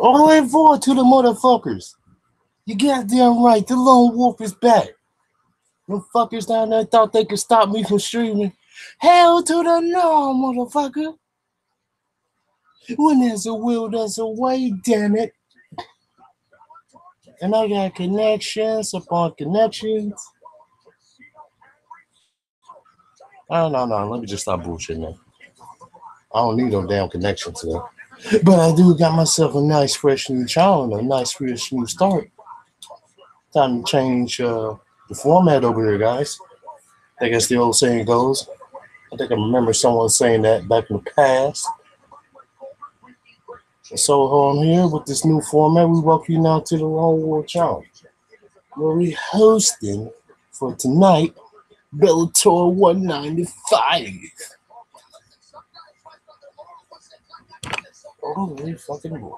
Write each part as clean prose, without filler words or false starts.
All the way forward to the motherfuckers. You goddamn right. The lone wolf is back. Them fuckers down there thought they could stop me from streaming. Hell to the no, motherfucker. When there's a will, there's a way, damn it. And I got connections upon connections. Oh, no. Let me just stop bullshitting, man. I don't need no damn connection to it. But I do got myself a nice, fresh new channel, a nice, fresh new start. Time to change the format over here, guys. I guess the old saying goes. I think I remember someone saying that back in the past. So on here with this new format, we welcome you now to the Lone Wolf Challenge, where we hosting for tonight Bellator 195. Holy fucking boy.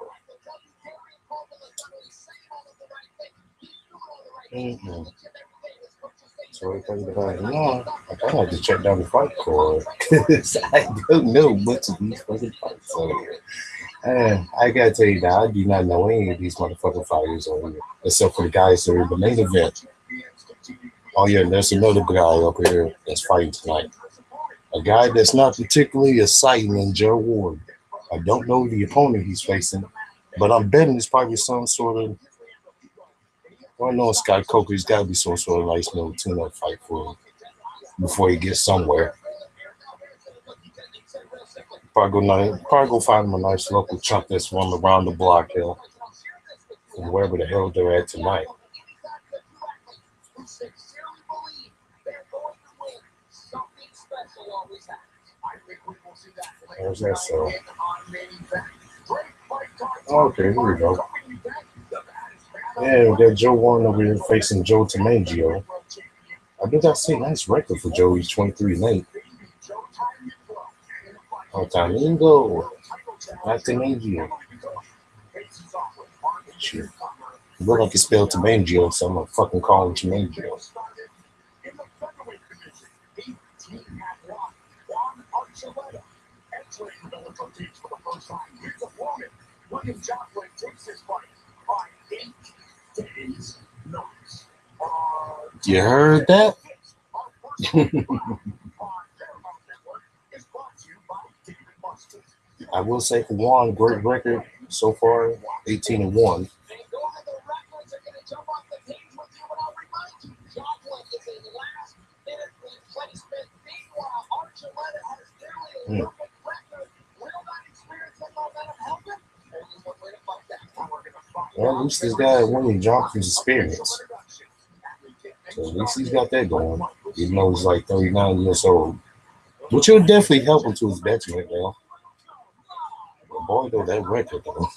So we're talking about now. I kind of have to check down the fight card because I don't know much of these fucking fights over here. I gotta tell you that I do not know any of these motherfucking fighters over here, except for the guys that are in the main event. Oh yeah, there's another guy up here that's fighting tonight. A guy that's not particularly exciting in Joe Ward. I don't know the opponent he's facing, but I'm betting it's probably some sort of. I know Sky Coker's got to be some sort of nice little tune-up fight for him before he gets somewhere. Probably go find him a nice local chunk that's from around the block here, from wherever the hell they're at tonight. There's that so. Okay, here we go. Yeah, we got Joe Warren over here facing Joe Tomangio. I think that's a nice record for Joe. He's 23-8. Oh, Tamingo. Not Tomangio. Shit. It look like it's spelled Tomangio, so I'm gonna fucking call him Tomangio. You heard that? I will say for Juan, great record so far, 18-1. Well, at least this guy winning Johnson's experience. So at least he's got that going, even though he's like 39 years old. Which will definitely help him to his betterment, though. But boy, though, that record, though.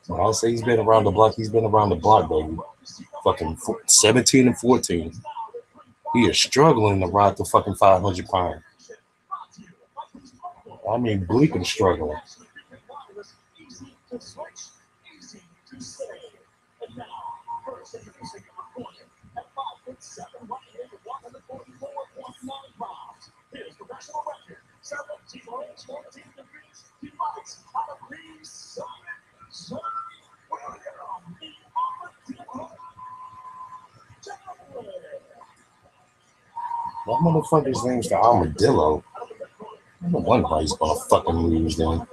When I say he's been around the block, he's been around the block, baby. Fucking 17-14. He is struggling to ride the fucking 500 pound. I mean, bleeping struggling. That motherfucker's name's the Armadillo. I don't wonder why he's gonna fucking lose then.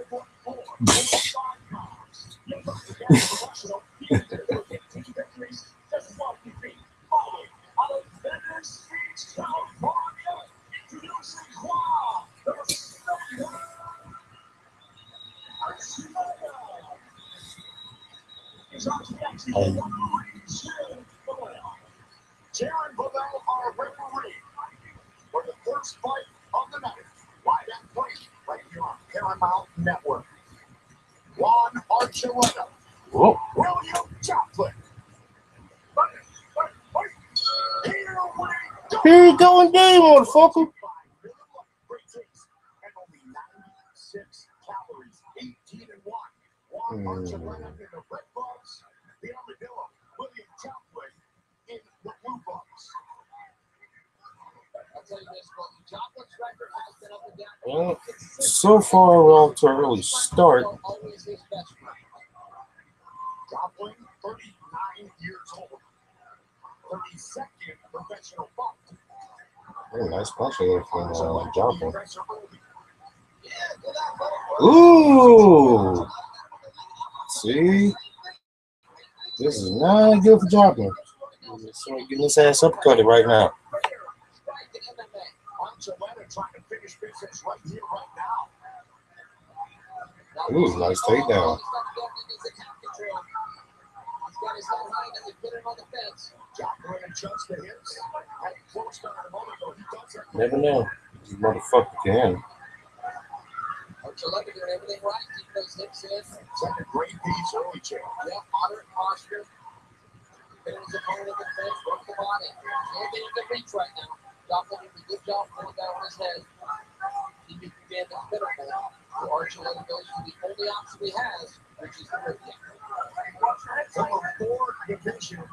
Darrion Caldwell, our referee, for the first fight of the night. Live and free, right here on Paramount Network. Juan Archuleta. William Joplin. Here we go again, motherfucker. And only 96 calories, 18-1. Juan Archuleta in the red box. The Armadillo, William Joplin in the blue box. So far, we're off to an early start. Joplin, 39 years old. 32nd professional fight. Oh, nice punch there from Joplin. Ooh! See? This is not good for Joplin. He's getting his ass upcutted right now. Ooh, nice takedown. Never know. This motherfucker can. Archuleta doing everything right. Keep those hips in. It's like a great piece early, Jay. Yeah, moderate posture. Hitting his opponent in the face, broke the body. Can't get into reach right now. Joplin did a good job pulling down on his head. He can command the middle now. So Archuleta goes to the only option he has, which is the rear kick. Number 4 division.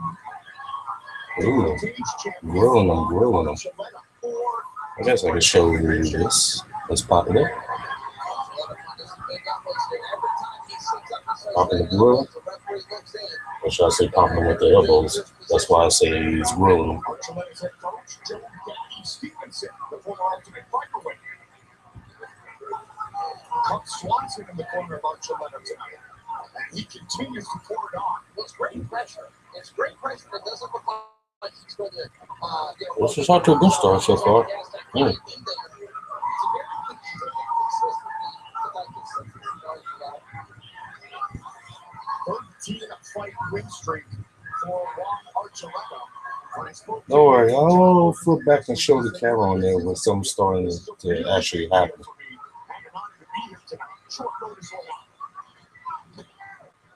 Ooh, grilling him. I guess I could show you this. Let's pop it up. Popping the grill. Or should I say popping with the elbows? That's why I say he's grilling. Swanson in the corner of Archuleta tonight. And he continues to pour it on. It's great pressure. It's great pressure that doesn't look like he's going to. This is not too good start so far. 13-fight win streak for Archuleta. Don't worry, I'll flip back and show the camera on there when something's starting to actually happen.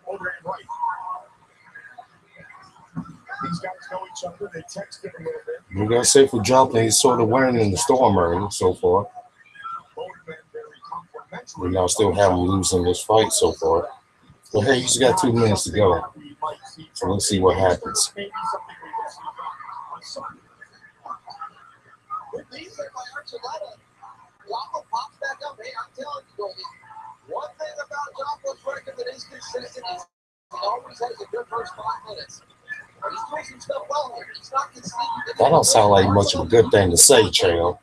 Over and right. These guys know each other. They texted a little bit. We gotta say for Joplin, he's sort of wearing in the storm early so far. We now still have him losing this fight so far. But hey, he's got 2 minutes to go. So let's see what happens. Pops back up. Hey, I'm telling you, Goldie, one thing about Joplin's record that is consistent is he always has a good first 5 minutes. He's doing some stuff well here. He's not conceding. That don't sound like much of a good thing to say, Trail.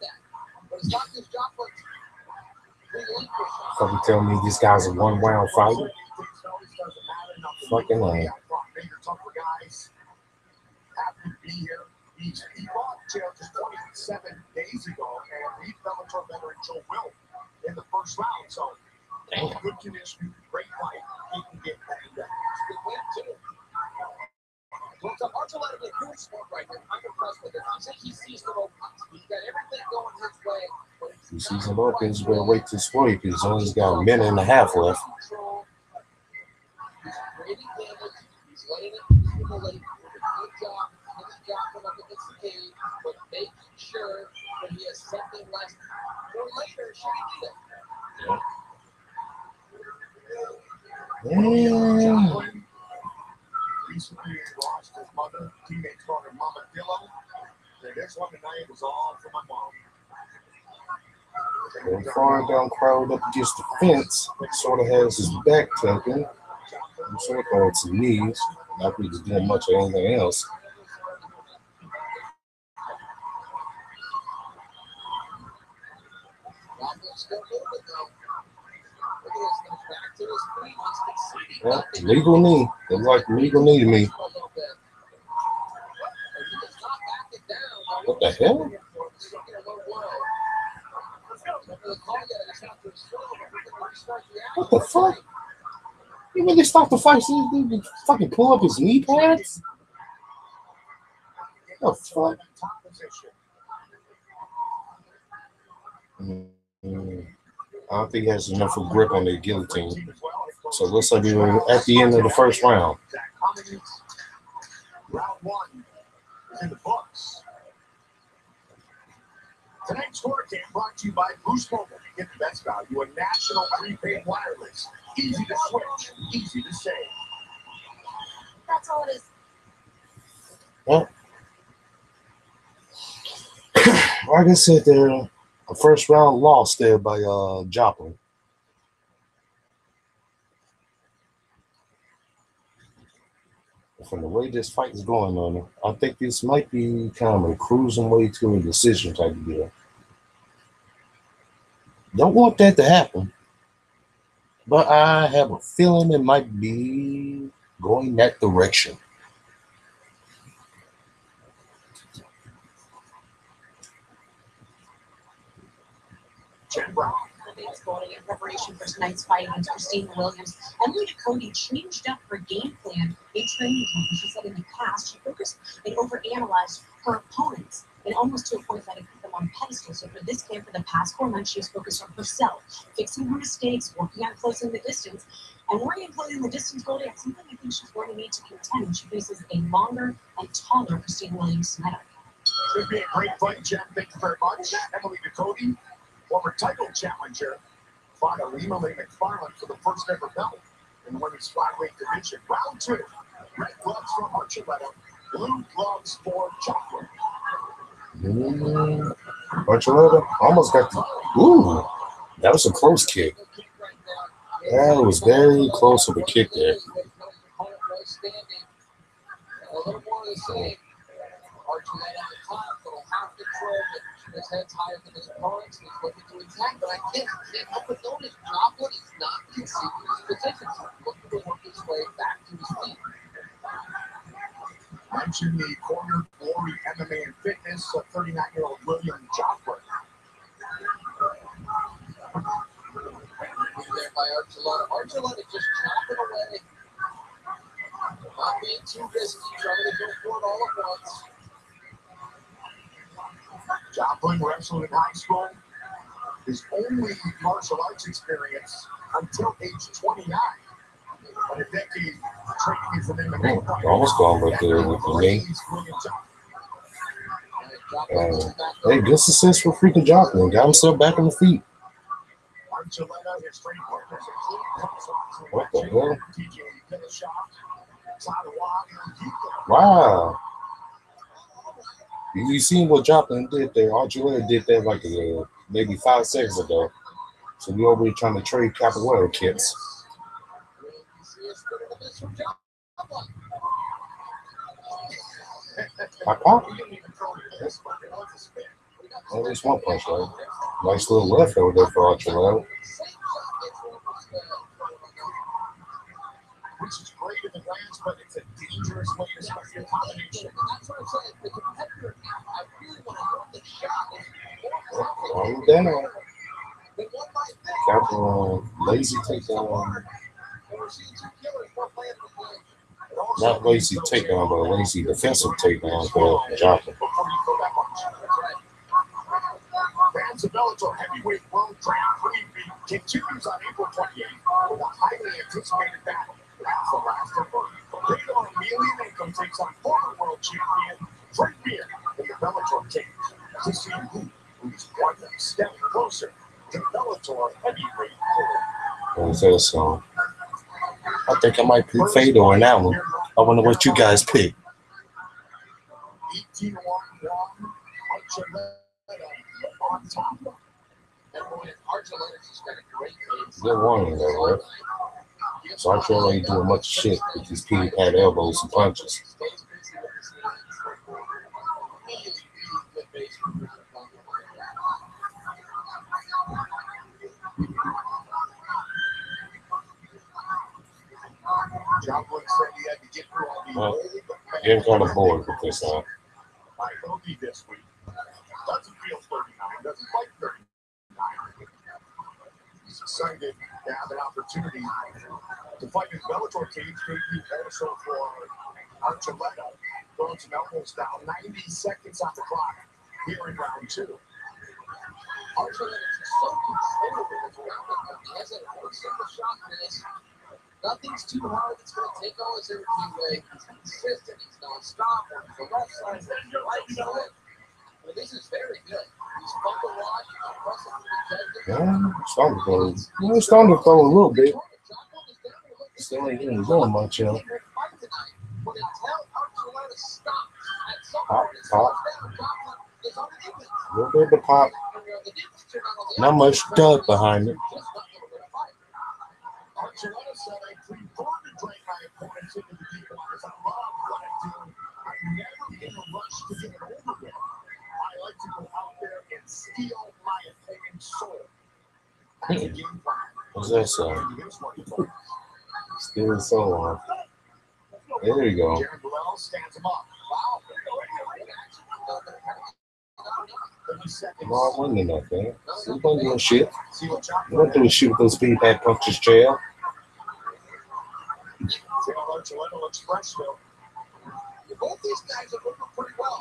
But it's not just Joplin's. Fucking tell me this guy's a 1-round fighter? Fucking lame. Happy to be here. He fought Chael just 27 days ago and beat Bellator veteran Joe Will in the first round. So, good condition, great fight. He can get banged up. Good win, too. Well, so Archuleta did really smart right here. I'm impressed with it. I think he sees the rope. He's got everything going his way. He sees the rope, he's going to wait to score because he's only got a minute and a half left. He's creating damage. He's letting it accumulate. Good job. Joplin up against the cage, but making sure that he has something left for later should he need it. Yeah. Recently lost his mother, teammates called her Mama Dillo. And this one tonight was all for my mom. The far down crowd up against the fence, sort of has his back tucking. I'm sort of on his knees, not really doing much of anything else. Yeah, legal knee. Looks like legal knee to me. What the hell? What the fuck? You really stopped the fight so you can fucking pull up his knee pads? What the fuck? I don't think he has enough of grip on the guillotine. So it looks like we were at the end of the first round. Round 1 is in the books. Tonight's Hurricane brought to you by Boost Mobile. Get the best value, a national prepaid wireless. Easy to switch, easy to save. That's all it is. Well, like I said, a first round loss there by Joplin. From the way this fight is going on, I think this might be kind of a cruising way to a decision type of deal. Don't want that to happen, but I have a feeling it might be going that direction. Jen Brown. In preparation for tonight's fight against Christina Williams, Emily Ducote changed up her game plan in training camp. She said in the past she focused and overanalyzed her opponents, and almost to a point that it put them on pedestal. So for this camp, for the past 4 months, she was focused on herself, fixing her mistakes, working on closing the distance, and working on closing the distance goal. That's something I think she's going to need to contend when she faces a longer and taller Christina Williams tonight. Should be a great fight, Jen. Thank you very much. Emily Ducote, former title challenger, fought Alima-Lee McFarland for the first ever belt in the women's flyweight division. Round 2. Red gloves for Archuleta, blue gloves for Chocolate. Archuleta almost got the. Ooh, that was a close kick. That was very close of a kick there. Archuleta at the top, little half control, his head's higher than his opponents, and he's looking to attack, but I can't help but notice Joplin is not conceding his positions. He's looking to work his way back to his feet. Mention the corner Glory MMA and Fitness, 39-year-old William Joplin. There by Archuleta. Archuleta just chopping away. Not being too risky, trying to go for it all at once. Joplin wrestled in high school. His only martial arts experience until age 29. But a decade training as an MMA fighter. Almost gone with the knee. Hey, good success for freaking Joplin. Got himself back on the feet. What the hell? Wow. You seen what Joplin did there? Archuleta did that like maybe 5 seconds ago. So we over here trying to trade capoeira kits. Pop. Well, there's one punch, right? Nice little left over there for Archuleta. Which is great if it lands, but it's a dangerous way to start your combination. That's what I'm saying. The competitor, I really want to know the shot is Calm down. Capoeira, lazy takedown. Not lazy takedown, but a lazy defensive takedown for Joplin. Fans of Bellator Heavyweight World Grand Prix continues on April 28th with a highly anticipated battle. That's the last of them. Later on, Emelianenko takes on former world champion Frank Mir in the Bellator cage to see who's one step closer to Bellator Heavyweight World. What was that song? I think I might pick Fado on that one. I wonder what you guys pick. 18-1-1, on top. Good warning, though, right? So Archuleta ain't doing much shit with these pity pad elbows and punches. Joplin said he had to get through all the old Getting kind of bored with this, my bogey this week. Doesn't feel 39, doesn't fight 39. He's excited to have an opportunity to fight in Bellator cage debut also for Archuleta. Throwing some elbows down, 90 seconds on the clock here in round 2. Archuleta is so controlled with his ground. He has a single shot miss. Nothing's too hard. It's going to take all his energy away. He's consistent. He's non-stop. On the left side, the right side. But this is very good. He's fun to watch. He's Yeah, starting to throw a little bit. Still ain't even doing much, yo. Pop. A little bit of pop. Not much stud behind it. Archuleta said, I prefer to drain my opponents into the deep waters. I love what I do. I'm never in a rush to get it over with. I like to go out there and steal my opponent's soul. That's a game plan. What's that sound? Still the soul on. There you go. Caldwell stands him up. Wow. Well, I wasn't enough, man. You don't do shit. You don't do shit with those feedback punches, jail. Looks fresh still. Both these guys are moving pretty well.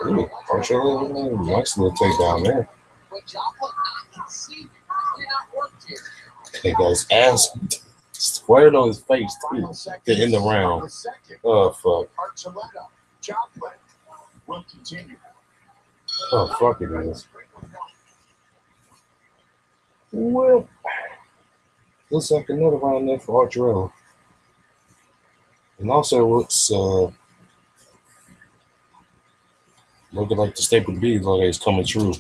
Ooh, partially, nice little takedown there. But Joplin not conceding. Did not work here. That guy's ass squared on his face, too, to end the round. Oh, fuck. Archuleta. Joplin will continue. Oh, fuck it is. Well, looks like another round there for Archuleta. And also, it's looking like the staple beef like it's coming true.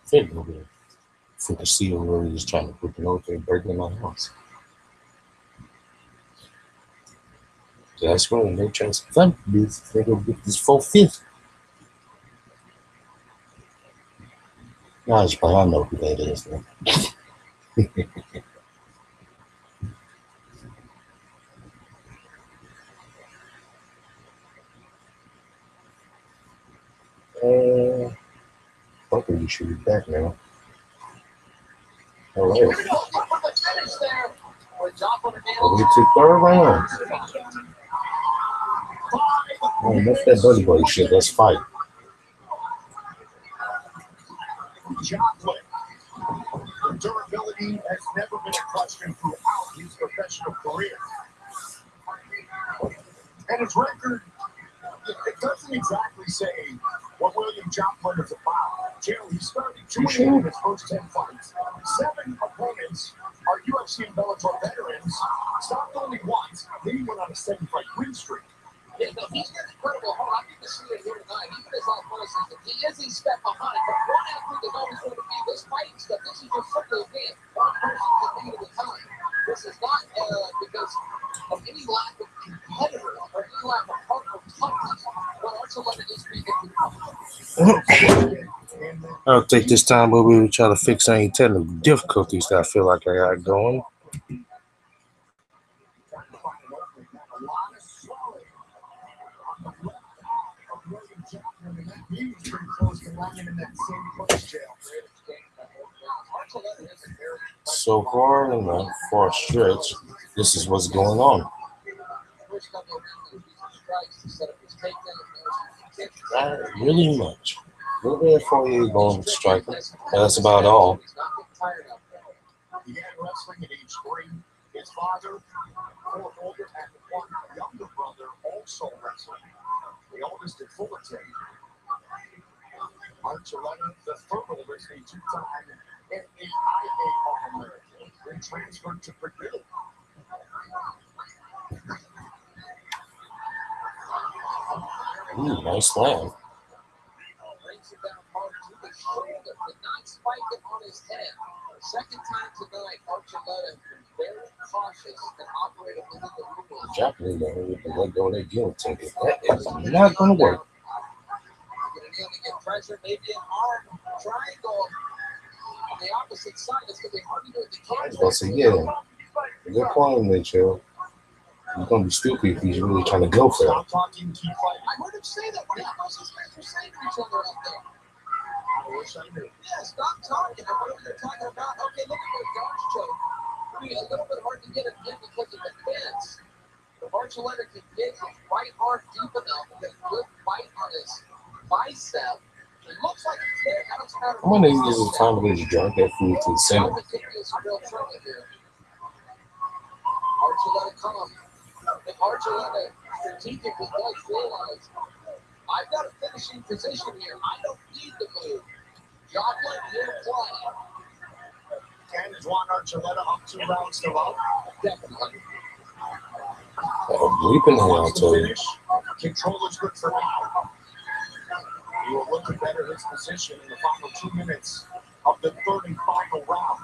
Fit over there. For the seal really just trying to put the note there, breaking in my house. So that's when they try to fund this. They go get this 4/5. Nah, I know who that is, man. Fuck it, you should be back now. All right. Well, we took third round. Man, that's that buddy boy shit. Let's fight. Joplin. Durability has never been a question throughout his professional career. And his record, it doesn't exactly say what William Joplin is about. Jill, he started 2-8 in his first 10 fights. 7 opponents are UFC and Bellator veterans. Stopped only once. Then he went on a 7-fight win streak. Yeah, no, he's got incredible heart. I need to see it here tonight. Even his athleticism, he is a step behind. But one athlete is always going to be this fighting stuff. This is just simply a game. One person can beat at a time. This is not because of any lack of competitor or any lack of partner toughness. What Archuleta is being I'll take this time, but we will try to fix any technical difficulties that I feel like I got going. He was pretty close to landing in that same punch jail. So far in the far stretch, this is what's going on. Not really much. A little bit of 48 going with striking, but that's about all. He began wrestling at age 3. His father, 4 older, and 1 younger brother also wrestling. The oldest at Fullerton. Archuleta, the third oldest, a 2-time NAIA All-American, then transferred to Purdue. Ooh, nice slam. Brings it down hard to the shoulder. Did not spike it on his head. Second time tonight, Archuleta was very cautious and operated within the rules. Japanese don't with the let go of that guillotine. That is not going to work. Going to get pressure, maybe an arm triangle on the opposite side. It's going to be hard to do it. I was going to say, yeah, good point, Mitchell. He's going to be stupid if he's really trying to go for it. Stop talking, keep fighting. I heard him say that. What else these guys were saying to each other out there? I wish I knew. Yeah, stop talking. I wonder what they're talking about. Okay, look at those guards choke. It'll be a little bit hard to get it in because of the fence. If Archuleta can get his right arm deep enough, get a good bite on his bicep. It looks like it's there. Now it's a matter of I'm going to use this time to just drink that food to the center. Archuleta comes. If Archuleta strategically does realize, I've got to finish finishing position here. I don't need to move. Joplin, you're playing. And is Juan Archuleta up 2 rounds to love? Definitely. Bleeping hell, I'll tell you. Control is good for now. He will look to better his position in the final 2 minutes of the third and final round.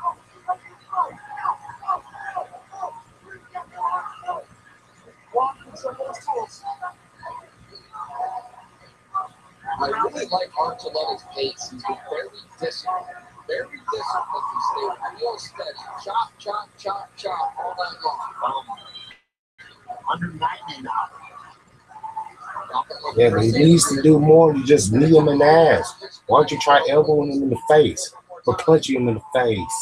I really like Archuleta's pace. He's been very disciplined. Very disciplined. He stayed real steady. Chop, chop, chop, chop all night long. Under 90 now. Yeah, but he needs to do more than just knee him in the ass. Why don't you try elbowing him in the face or punching him in the face?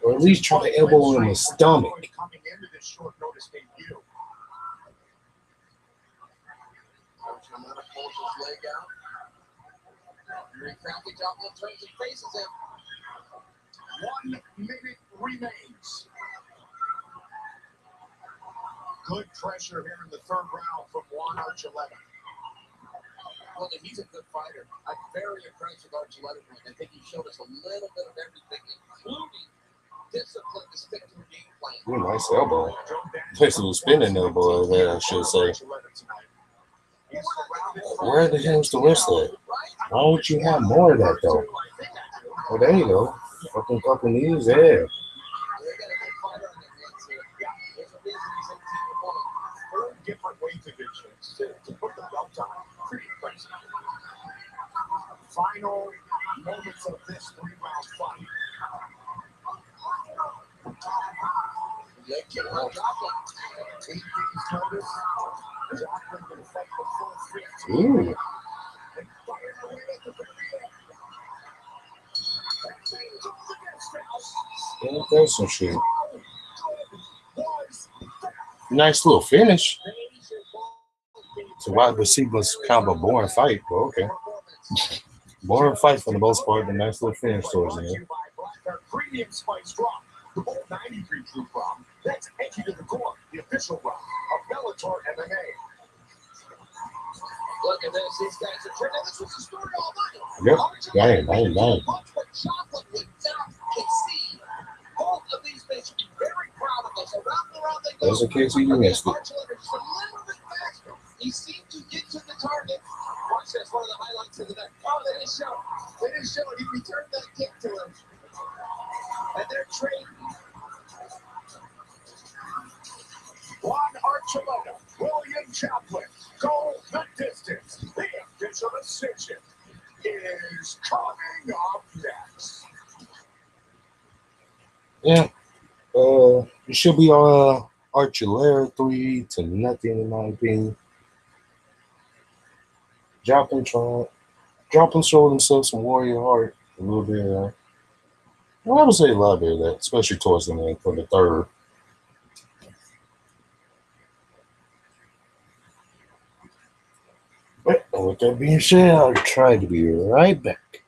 Or at least try to elbow him in the stomach. Coming into this short notice debut. Archuleta pulls his leg out. Very crappy. Joplin turns and faces him. 1 minute remains. Good pressure here in the third round from Juan Archuleta. Well, he's a good fighter. I'm very impressed with Archuleta tonight. I think he showed us a little bit of everything, including discipline to stick to a game plan. Ooh, nice elbow. Nice little spinning elbow there, I should say. Where the hell's the rest of it? Why don't you have more of that, though? Oh, there you go. Fucking couple knees there. They got a good fighter on their hands here. There's a reason he's in team 1. 4 different weight divisions to put the belt on. Pretty impressive. Final moments of this 3-round fight. Leg kick on Joplin. 8 days notice. Joplin going to fight the full 15. Ooh. And fired away at the very end. Yeah, that's some shit. Nice little finish. So wide receiver was kind of a boring fight, but okay. Boring fight for the most part, but nice little finish towards the end. Premium spice drop. The Bolt 93 True Prom. That's entry to the core, the official round of Bellator MMA. Look at this. These guys are training. This was the story all night. Yep. Dang. But Joplin would not concede. Both of these men should be very proud of us. Around and around they go. That's okay, so you missed it. Archuleta just a little bit faster. He seemed to get to the target. Watch this. One of the highlights of the night. Oh, they didn't show. They didn't show it. He returned that kick to him. And they're trading. Juan Archuleta, William Joplin, go the distance. The official decision is coming up next. Yeah. It should be Archuleta 3-0 in my opinion. Joplin showed himself some warrior heart a little bit. Well, I would say a lot of that, especially towards the end for the third. But with that being said, I'll try to be right back.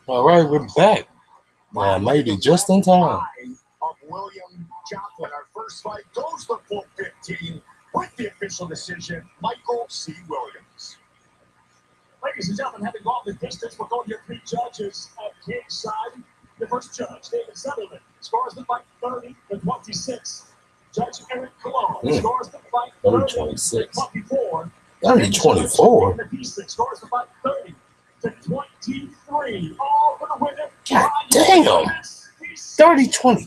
All right, we're back. I made it just in time. Of William Joplin. Our first fight goes the full 15 with the official decision, Michael C. Williams. Ladies and gentlemen, having gone the distance, we're going to your three judges at cage side. The first judge, David Sutherland, scores the fight 30-26. Judge Eric Cologne scores the fight 30-24. 30-24. Scores the fight 30-23. All for the winner. God damn. 30-20.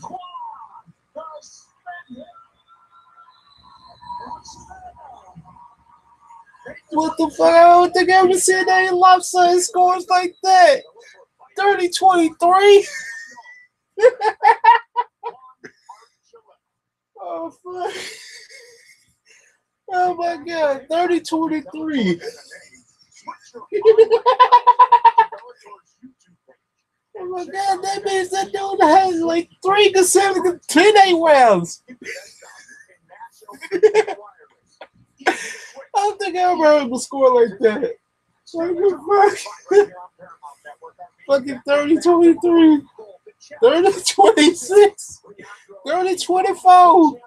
What the fuck? I don't think I ever seen any lopsided scores like that. 30-23. Oh fuck. Oh my god. 30-23. Oh my god, that means that dude has like 3 consecutive 10-8 rounds. I don't think I ever heard a score like that. What the fuck? Fucking 30-23. 30-26. 30-24.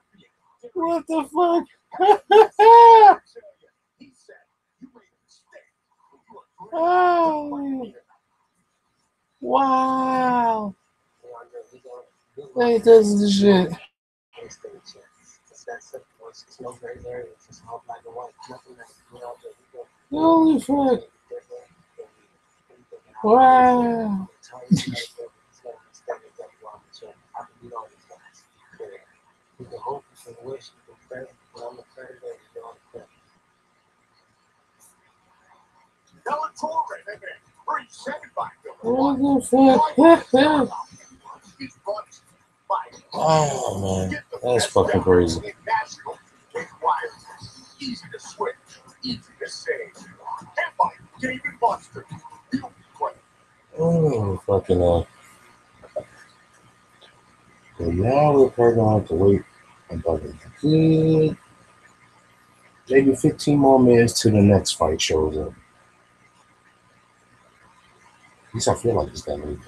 What the fuck? Oh. Wow. Ain't this the shit? Holy fuck. Wow. Bellator, presented by What the fuck? Oh man, that's fucking crazy. Easy to switch, easy to save. And by David Buster. Oh, fucking hell. So now we're probably going to have to wait about a good, maybe 15 more minutes till the next fight shows up. At least I feel like it's that many.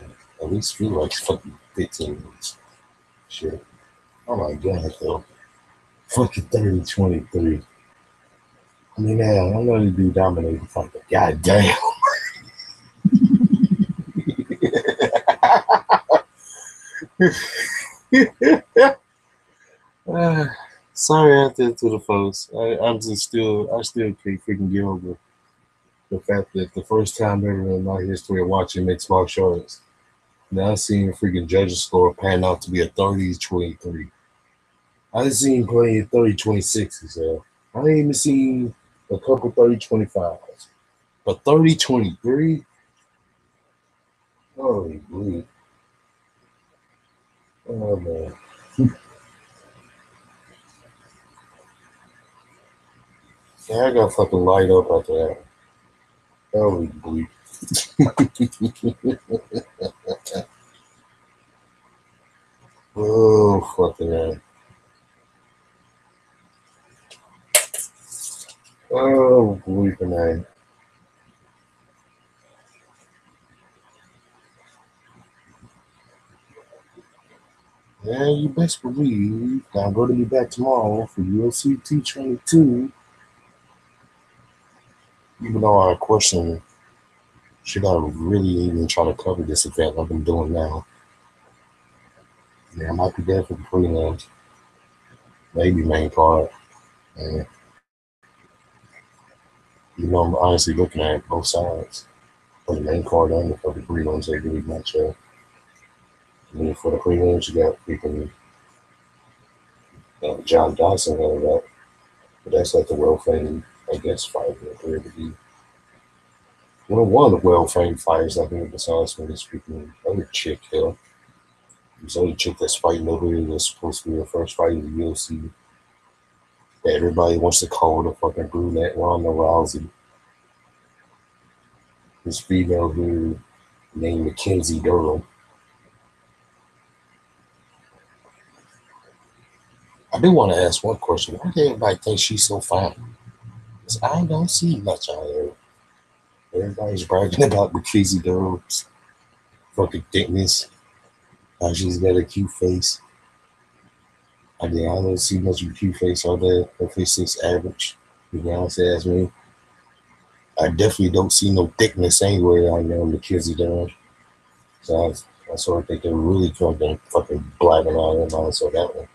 At least feel like it's fucking 15 minutes. Shit. Oh my god, though. Fucking 30-23. I mean, I know this dude dominated the fight, but goddamn. Sorry out there to the folks. I still can't freaking get over the fact that the first time ever in my history of watching mixed martial arts, now seeing freaking judges score pan out to be a 30-23. I didn't see him playing 30-26, so I ain't even seen a couple 30-25s. But 30-23? Holy bleed. Oh man. Yeah, I got fucking light up after that. Holy bleed. Oh, fucking hell. Oh, bleeping hell. Yeah, you best believe I'm going to be back tomorrow for UFC 222. Even though I question, should I really even try to cover this event I've been doing now? Yeah, I might be there for the prelims. Maybe main card. And, I'm honestly looking at both sides. For the main card and for the prelims, they really match up. And then for the prelims, you got freaking John Dawson headed up. But that's like the well-famed, I guess, fight in the one of the well-famed fighters, I think, besides me, this freaking other chick here. This other chick that's fighting over here that's supposed to be her first fight in the UFC. That everybody wants to call the fucking brunette Ronda Rousey. This female who named Mackenzie Durham. I do want to ask one question. Why do everybody think she's so fine? Because I don't see much out of her. Everybody's bragging about Mackenzie Durham. fucking thickness. How she's got a cute face. I don't see much of a cute face out there. Her face is average. You know, ask me. I definitely don't see no thickness anywhere on there on the kids are doing. So I sort of think they're really fucking blabbing out of their so that one.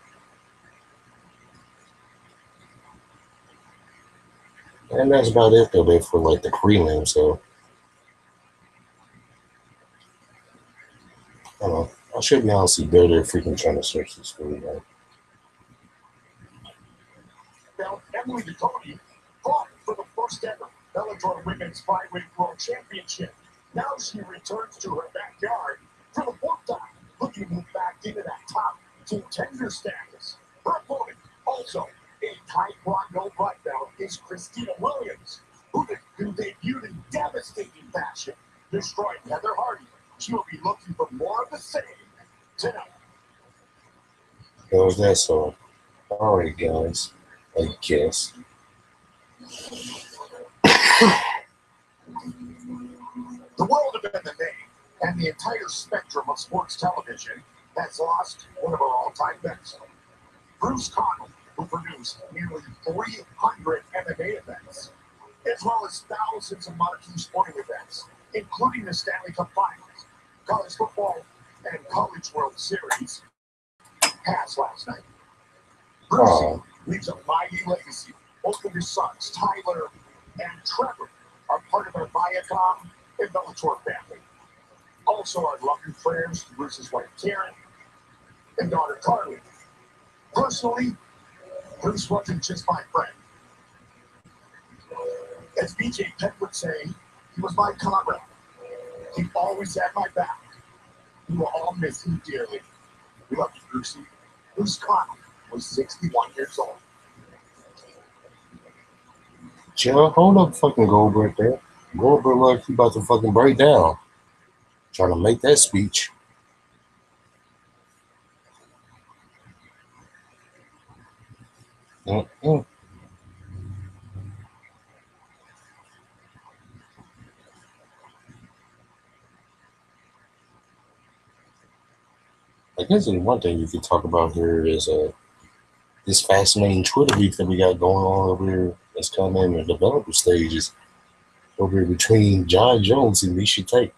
And that's about it though, for like the prelim, so I don't know. I should be honestly better freaking trying to search this food, right? Now, Emily Duconi fought for the first ever Bellator Women's Flyweight World Championship. Now she returns to her backyard for the fourth time, looking to move back into that top contender status. Her opponent, also a Taekwondo black belt, is Christina Williams, who debuted in devastating fashion, destroying Heather Hardy. She will be looking for more of the same tonight. That was that so. Alright, guys. I guess. The world of MMA and the entire spectrum of sports television has lost one of our all-time best. Bruce Connell, who produced nearly 300 MMA events, as well as thousands of marquee sporting events, including the Stanley Cup Finals, college football, and college World Series, passed last night. Bruce leaves a mighty legacy. Both of his sons, Tyler and Trevor, are part of our Viacom and Bellator family. Also, our love and prayers to Bruce's wife Karen and daughter Carly. Personally, Bruce wasn't just my friend. As BJ Penn would say, he was my comrade. He always had my back. We will all miss him dearly. We love you, Brucey. Bruce Connell was 61 years old. Chill, hold up, fucking Goldberg there. Goldberg like he about to fucking break down. Trying to make that speech. I guess the one thing you could talk about here is this fascinating Twitter beef that we got going on over here that's kind of in the developer stages over here between John Jones and Misha Tate.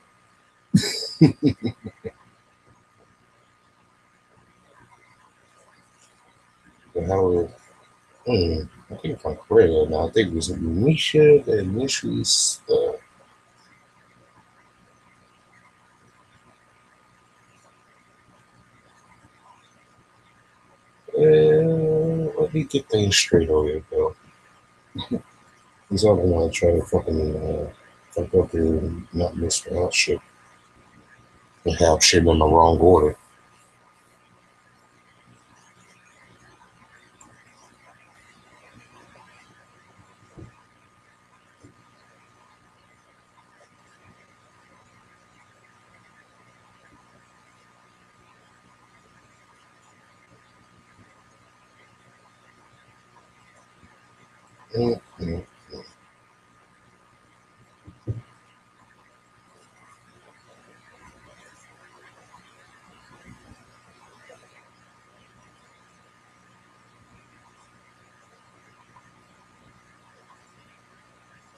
How I think if I'm correct now, I think it was Misha that initially let me get things straight over here, Bill. He's all gonna try to fucking fuck up here and not mispronounce shit and have shit in the wrong order. Mm-hmm.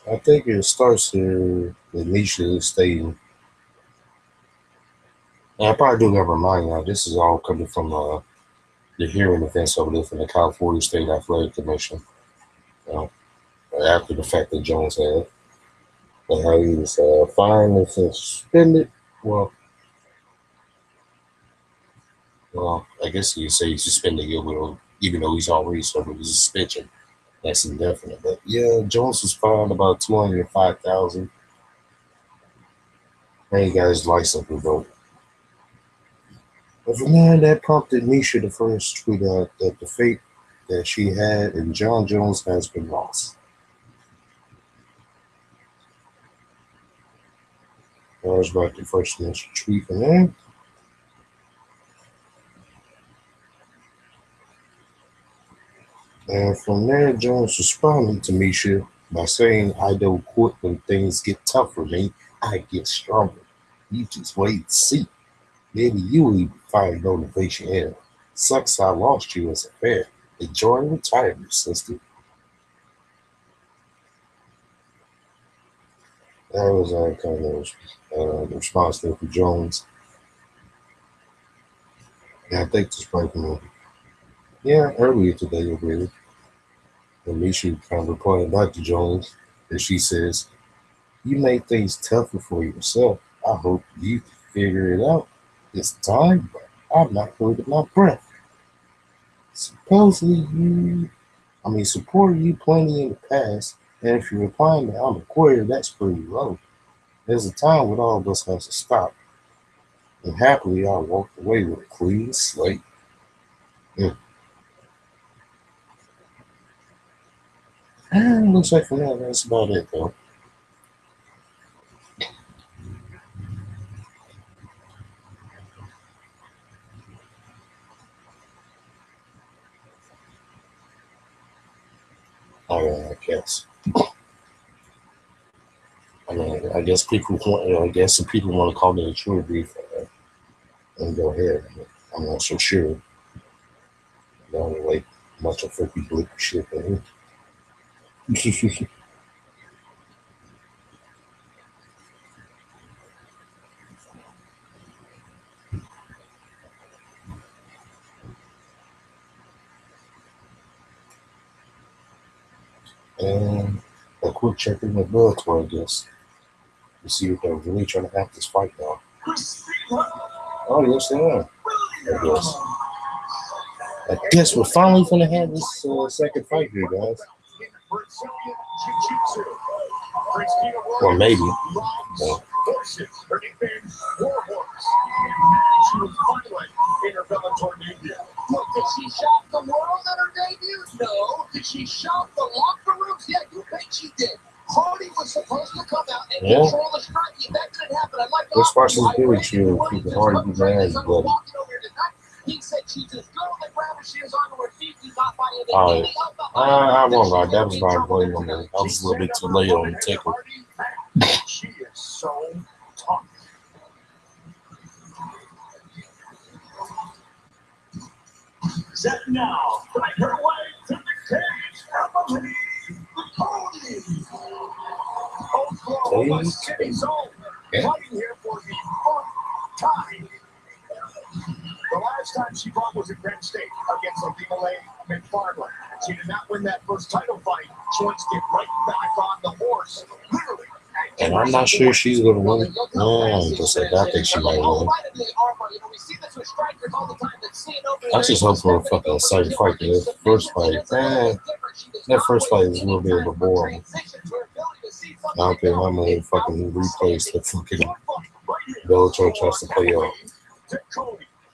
I think it starts here with Misha stating, and I probably do have a remind y'all, this is all coming from the hearing events over there from the California State Athletic Commission. After the fact that Jones had, and how he was fined and suspended. Well, I guess you say he's suspended even though he's already served a suspension. That's indefinite. But yeah, Jones was fined about $205,000. And he got his license revoked. But from there, that prompted Misha to first tweet out that the fate that she had and John Jones has been lost. That was about the first initial tweet from there. And from there, Jones responded to Misha by saying, I don't quit when things get tough for me. I get stronger. You just wait and see. Maybe you will even find motivation in it. Sucks I lost you as a fair. Enjoy retirement, sister. That was kind of the response there for Jones. And I think this probably from earlier today, really. And Misha kind of reported back to Jones, and she says, "You made things tougher for yourself. I hope you figure it out this time, but I'm not holding my breath. Supposedly supported you plenty in the past, and if you're implying that I'm a quitter, that's pretty low. There's a time when all of us has to stop. And happily, I walked away with a clean slate." Looks like for now, that's about it, though. I guess. I guess people want. I guess some people want to call it a true brief and go ahead. I'm not so sure. I don't like much of 50 blip shit. And a quick check in with Bellator, I guess, to see if they're really trying to have this fight now. Oh, yes, they are. I guess we're finally going to have this second fight here, guys. Or maybe. Her nickname, Warhorse. She was violent in her Bellator debut. Look, did she shock the world at her debut? No. Did she shock the locker rooms? Yeah, you bet she did. Hardy was supposed to come out and control the striking. That couldn't happen. I'd like to this fight is good. She'll keep the Hardy beat my ass bloody. He said she's as good on the ground as she is on her feet. He's not finding any help behind her. I won't lie. That was my blame on me. I was a little bit too late on the tickle. She is so tough. Set now, fight her way to the cage, Emily Cody. Oklahoma City zone, fighting here for the fourth time. The last time she fought was at Penn State against Olivia McFarland. She did not win that first title fight. She wants to get right back on the horse, literally. And I'm not sure she's going to win. I think she might win. I just hope for a fucking second fight. That first fight is a little bit of a boring. I don't care how many fucking replays the fucking Bellator tries to play out.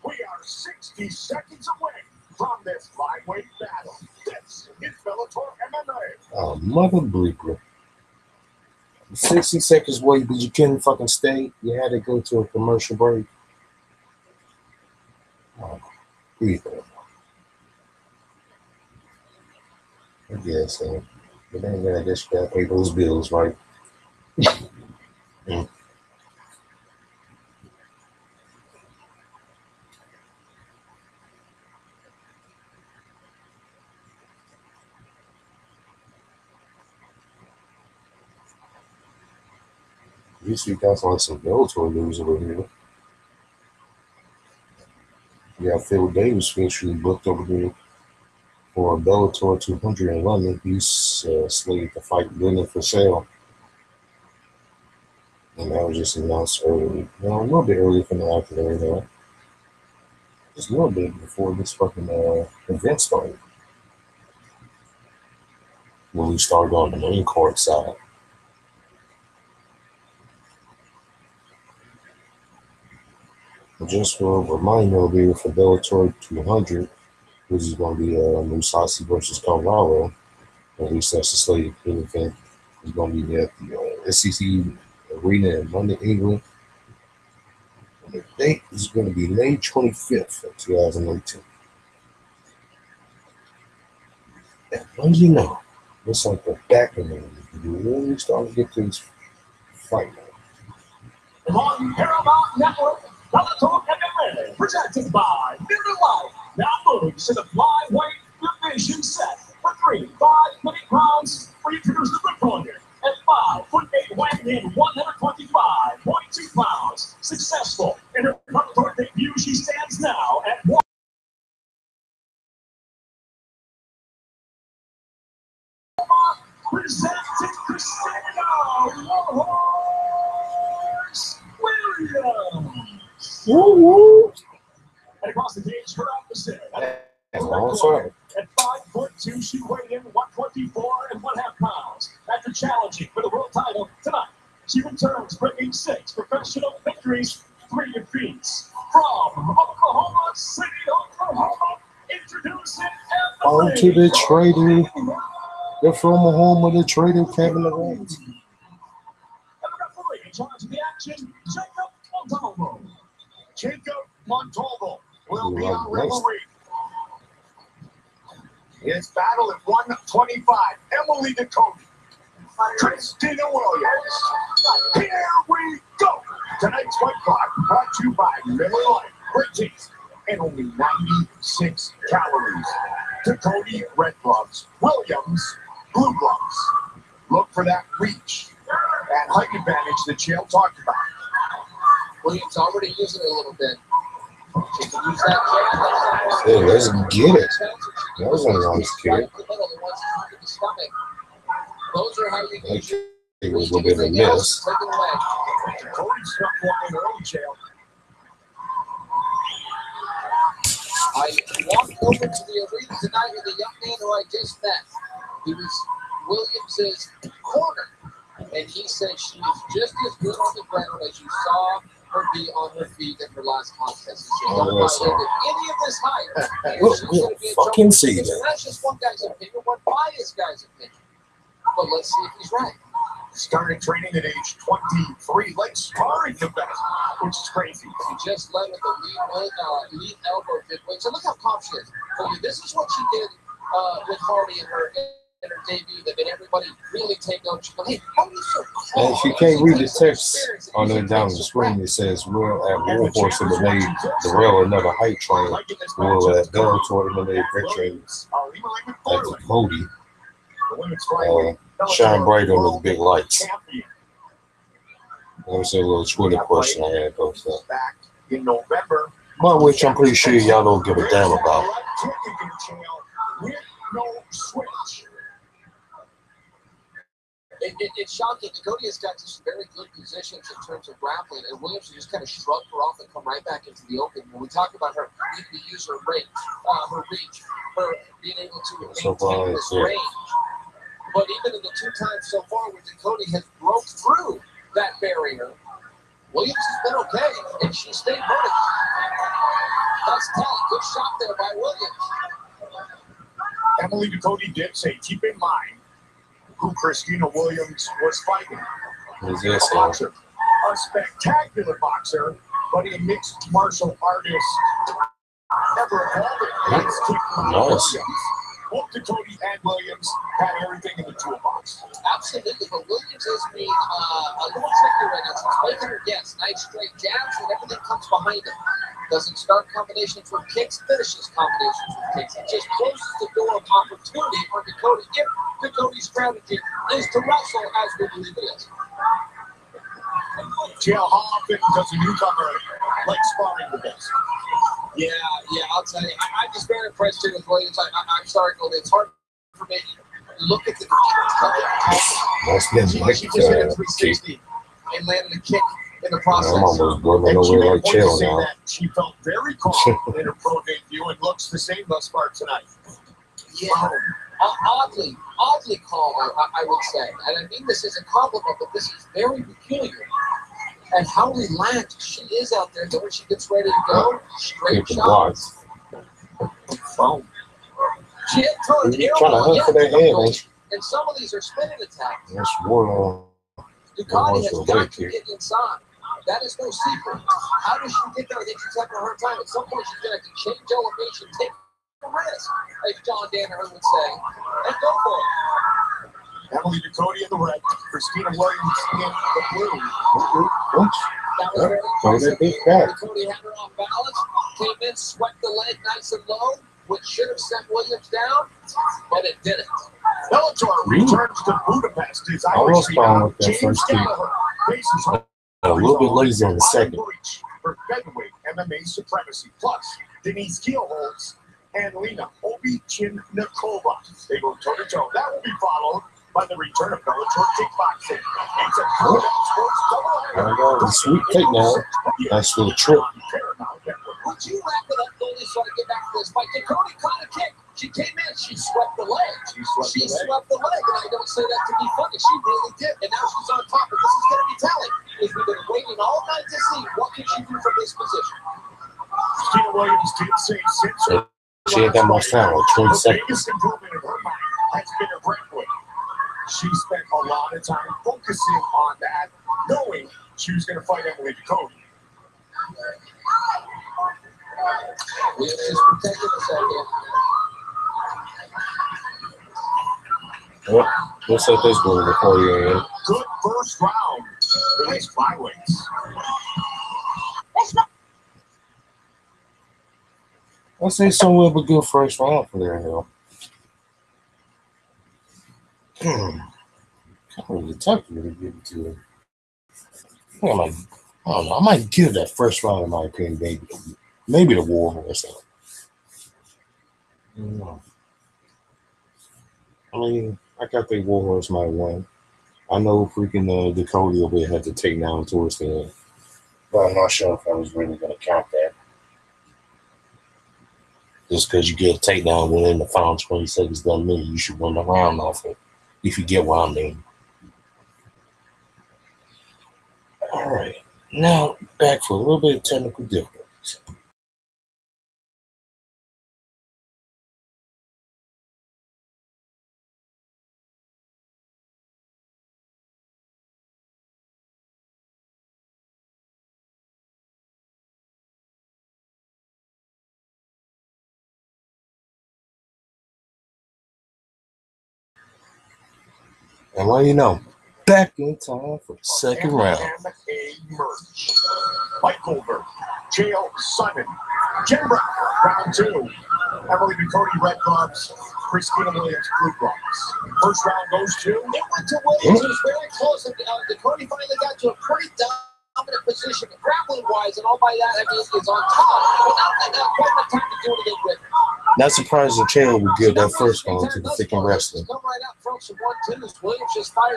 We are 60 seconds away from this flyweight battle. This is Bellator MMA. Oh, mother bleeper. 60 seconds wait, but you couldn't fucking stay. You had to go to a commercial break. Oh, people. I guess so. But then I guess you gotta pay those bills, right? This week I saw some Bellator news over here. Yeah, Phil Davis officially booked over here for Bellator 200 in London. He's slated to fight Leandro Higo. And that was just announced early. A little bit early from the afternoon there. Just a little bit before this fucking event started. When we started on the main court side. Just for a reminder here for Bellator 200, which is going to be Musasi versus Caldwell. At least that's the slated event. It's going to be at the SEC Arena in London, England. And the date is going to be May 25th of 2018. And when you know, it's like the back of me. You really start to get to this fight. on Paramount Network, Bellator MMA, presented by Miller Lite. Now moves to the flyweight division set for 3 5-minute rounds. We introduce the opponent at 5'8", weighing in 125.2 pounds. Successful in her Bellator debut, she stands now at 1. Presenting Christina Williams. Woo-woo. And across the cage, her opposite. At 5'2", she weighed in 124.5 pounds. After challenging for the world title tonight, she returns, bringing 6 professional victories, 3 defeats. From Oklahoma City, Oklahoma, introducing On to the trader. The former home of the trader, Kevin Durant. And the referee in charge of the action, Jacob Montalvo. Jacob Montalvo will be our referee. His battle at 125, Emily Ducote, Christina Williams. Here we go. Tonight's fight card brought to you by Miller Lite. Great taste and only 96 calories. Ducote, red gloves. Williams, blue gloves. Look for that reach and height advantage that Chael talked about. Williams already using it a little bit. She can use that jab. Hey, let's get it. That was one I'm scared. Those are how you use your. It was a little bit of a miss. Ducote snuck one in early, Chael. I walked over to the arena tonight with a young man who I just met. He was Williams's corner, and he said she is just as good on the ground as you saw her be on her feet in her last contest. She don't buy into any of this hype. We'll She's going to be in fucking trouble see because that. that's just one guy's opinion, one biased guy's opinion. But let's see if he's right. Started training at age 23, like sparring the best, which is crazy. She just led with a lead elbow midweight. So look how calm she is. This is what she did with Hardy in her debut that made everybody really take note. She goes, hey, how are you so calm? And if you can't read the text on there down the screen, it says, we'll at Warhorse eliminate Darrell another height train. We'll at Bellator eliminate veterans at the Cody. Shine bright on those big lights. That was a little Twitter question I had posted up. Back in November, But which I'm pretty sure y'all don't give a damn about. with no switch. It's shocking. Ducote has got to some very good positions in terms of grappling, and Williams just kind of shrugged her off and come right back into the open. When we talk about her needing to use her range, her reach, her being able to maintain this range. But even in the 2 times so far where Ducote has broke through that barrier, Williams has been okay, and she stayed vertical. That's tight. Good shot there by Williams. Emily Ducote did say, keep in mind who Christina Williams was fighting. A boxer, a spectacular boxer, but a mixed martial artist. Never evolved against Williams. Both Ducote and Williams had everything in the toolbox. Absolutely, but Williams has been a little tricky right now. She's making her guess. Nice straight jabs, and everything comes behind it. Doesn't start combinations with kicks, finishes combinations with kicks. It just closes the door of opportunity for Ducote if Ducote's strategy is to wrestle as we believe it is. Chael, how often does a newcomer like sparring with this? Yeah, I'll tell you. I'm just very impressed here with Williams. I'm sorry, Gold. It's hard for me. Look at the She just hit a 360 and landed a kick in the process. I'm almost running away like Chael now. She felt very calm in her pro debut and looks the same thus far tonight. Yeah, oddly calm, I would say. And I mean this as a compliment, but this is very peculiar. And how relaxed she is out there, when she gets ready to go, straight shots. Wow. She hit trying to hunt for that head, and some of these are spinning attacks. That's one. Ducote has got to get inside. That is no secret. How does she get there? I think she's having a hard time. At some point, she's going to have to change elevation, take a risk, as John Danaher would say, and go for it. Emily Ducote in the red, Christina Williams in the blue. That was very impressive. Cody had her off balance, came in, swept the leg nice and low, which should have sent Williams down, but it didn't. Bellator returns to Budapest. His Irish leader, James Gallagher, faces a little bit lazy on the second. For featherweight MMA supremacy. Plus, Denise Keelholz and Lena Obi-Chinnikova. They go toe-to-toe. That will be followed by the return of Bellator kickboxing. It's a sports double. The sweet takedown. Nice little trip. Would you wrap it up, Goldie, so I get back to this fight? Cody caught a kick. She came in, she swept the leg. She swept the leg, and I don't say that to be funny. She really did, and now she's on top. And this is going to be telling, because we've been waiting all night to see what can she do from this position. Christina Williams did say since her she ain't got much time, like 20 the seconds. biggest improvement in her mind has been her breakaway. She spent a lot of time focusing on that, knowing she was going to fight Emily Cody. Williams just protected herself. Well, looks like this goal before you in. Good first round for these flyweights. I'll say somewhere of a good first round for there, though. Kind of really tough to really give it to him. I don't know. I might give that first round, in my opinion, maybe the War Horse. I don't know. I mean, I got the War Horse might win. I know freaking Dakota over there had to take down towards the end, but I'm not sure if I was really going to count that. Just because you get a takedown within the final 20 seconds doesn't mean you should win the round off it, if you get what I mean. All right, now back for a little bit of technical difficulties. And well, you know, back in time for the second round. MMA merge. Mike Goldberg, Chael Sonnen, Jim Brown, round two. Emily Cody, red gloves. Christina Williams, blue gloves. First round goes to. It went to Williams. It was very close. Cody finally got to a pretty dominant position, grappling-wise, and all by that, I mean, is on top. Without that, quite enough time to do anything with it. Not surprised that Chael would give that first round to the thick and wrestling.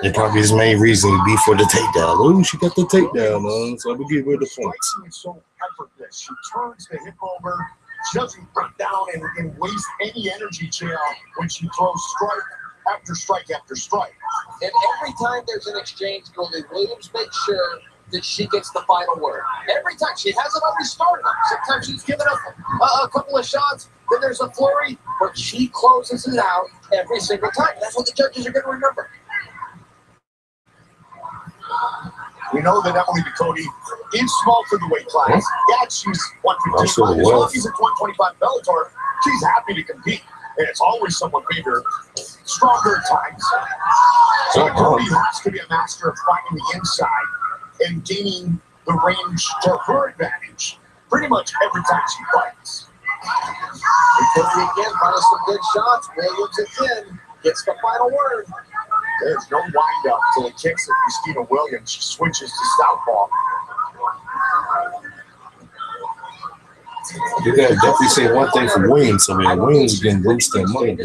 It probably his main reason would be for the takedown. Oh, she got the takedown on, so I'm going to give her the points. So effortless. She turns the hip over. She doesn't break down and waste any energy, Chael, when she throws strike after strike after strike. And every time there's an exchange, Goldie, Williams makes sure that she gets the final word. Every time. She hasn't always started them. Sometimes she's given up a couple of shots, then there's a flurry, but she closes it out every single time. That's what the judges are going to remember. We know that Emily Cody is small for the weight class. Yeah, she's 155. As long as it's 125 Bellator, she's happy to compete. And it's always someone bigger, stronger at times. So Cody has to be a master of finding the inside and gaining the range to her advantage pretty much every time she fights. Cody again finds some good shots. Williams again gets the final word. There's no wind-up till it kicks at Christina Williams. She switches to southpaw. You gotta definitely say one thing for Williams. I mean, Williams is getting boosted money. It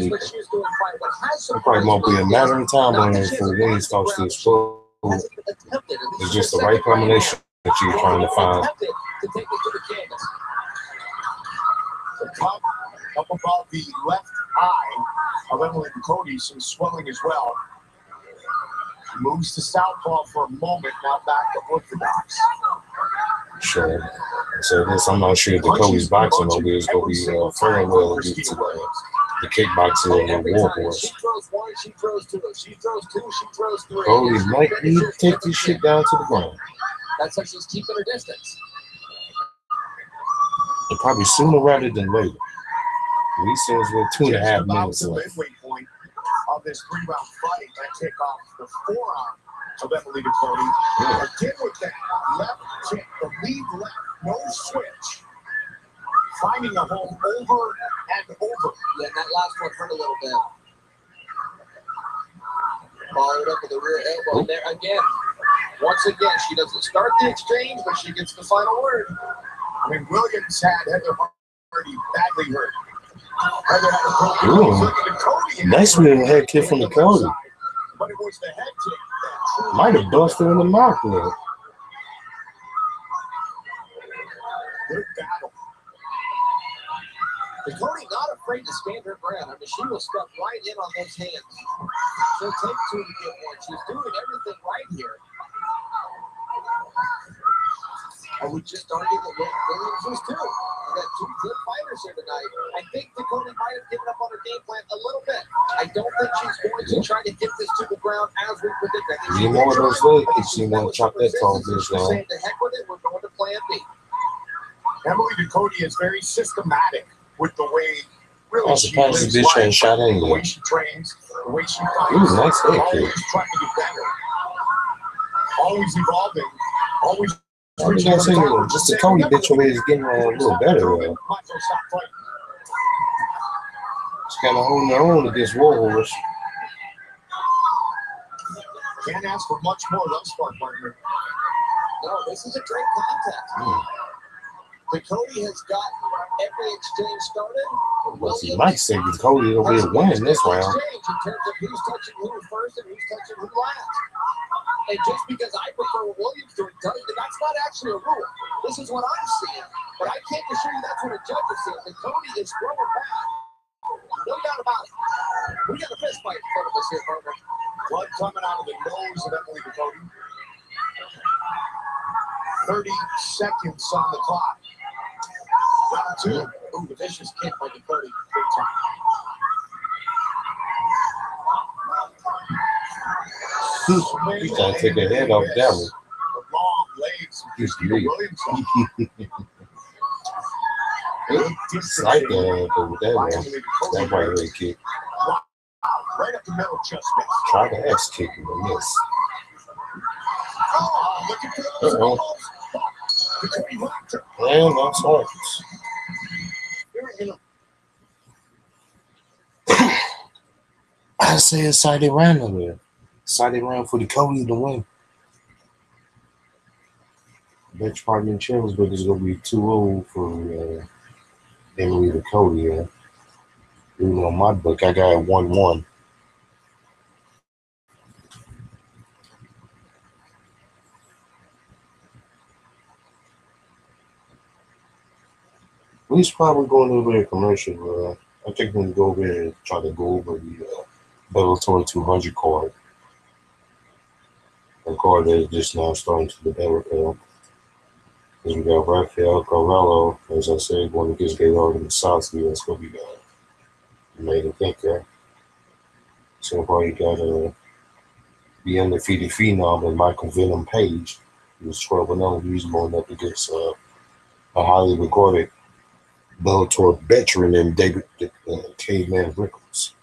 probably won't be a matter of time when Williams starts to explode. It's just the right combination that you're trying to find. The top up above the left eye of Emily Cody, some swelling as well. She moves to southpaw for a moment, now back to orthodox. Sure. So this, I'm not sure the Cody's boxing over is going to be fairly well due to the kickboxing and the War Horse. She throws one, she throws two. She throws two, she throws three. Cody might need to take this shit down to the ground. That's how she's keeping her distance. And probably sooner rather than later. He says we're 2.5 minutes the left. midway point of this 3-round fight. I kick off the forearm of Emily Cody. Again with that left kick, the lead left, no switch. Finding a home over and over. Yeah, and that last one hurt a little bit. Followed up with a rear elbow there again. Once again, she doesn't start the exchange, but she gets the final word. I mean, Williams had Heather Hardy badly hurt. Heather had a broken look at Cody. Nice little head kick from the Cody. But it was the head kick that Might have busted in the mouth there. Good battle. Cody not afraid to stand her ground. I mean, she will step right in on those hands. She'll take two to get one. She's doing everything right here. I would just argue that Williams was too. We got two good fighters here tonight. I think Dakota might have given up on her game plan a little bit. I don't think she's going to try to get this to the ground as we predicted. You more of those leg kicks, you want to chop that tall bitch down. Saying to heck with it, we're going to plan B. Emily Dakota is very systematic with the way really she surprised lives the bitch life, ain't shot the anyway. way she trains, the way she fights. Ooh, nice head always kick. trying to get better. Always evolving. Always. I was gonna say, just the Cody bitch over here is getting a little better. She's kind of holding her own against Warhorse. Can't ask for much more thus far, partner. No, this is a great contest. Cody has got every exchange started. Well, see, Mike said that Cody will be winning this round. Exchange in terms of who's touching who first and who's touching who last. And just because I prefer what Williams doing, that's not actually a rule. This is what I'm seeing. But I can't assure you that's what a judge is seeing. And Cody is throwing back. No doubt about it. We got a fist fight in front of us here, partner. Blood coming out of the nose of Emily Cody. 30 seconds on the clock. Round two. Ooh, the vicious kick by Cody. Big time. He's trying to take a head off that one. The long legs of Christina Williams. It's like that, but with that one, that right leg kick. Wow. Right up the middle, just missed. Try the X kick and a miss. Oh, looking for those elbows. Cody rocked her. And that's horns. I say a sided round over there. Sided round for the Cody to win. Bench partner in challenge, but it's gonna be 2-0 for Emily to Cody. Even on my book, I got 1-1. We's probably going over there commercial. I think we're gonna go over there and try to go over the Bellator 200 card. The card that is just now starting to develop. Because we got Rafael Carvalho, as I said, going against Gaylord in the South. That's what we got. Made him think that. So far, you got the undefeated phenom and Michael Venom Page. He was 12-0. He's going up against a highly regarded Bellator veteran named David Caveman Rickles.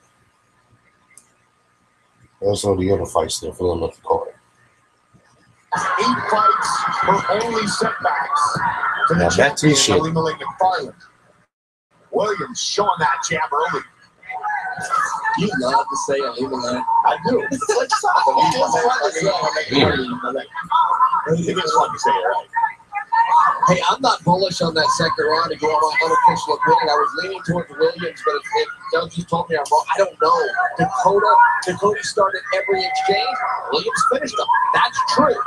That's all the other fights that filling up the card. 8 fights for only setbacks. To the Now back to the shit. McFarland. Williams showing that jab early. You love to say Illuminati. I do. It's like something. It is fun to say it, right? Hey, I'm not bullish on that second round to go on my unofficial opinion. I was leaning towards Williams, but if Doug just told me I'm wrong, I don't know. Dakota started every exchange. Williams finished them. That's true.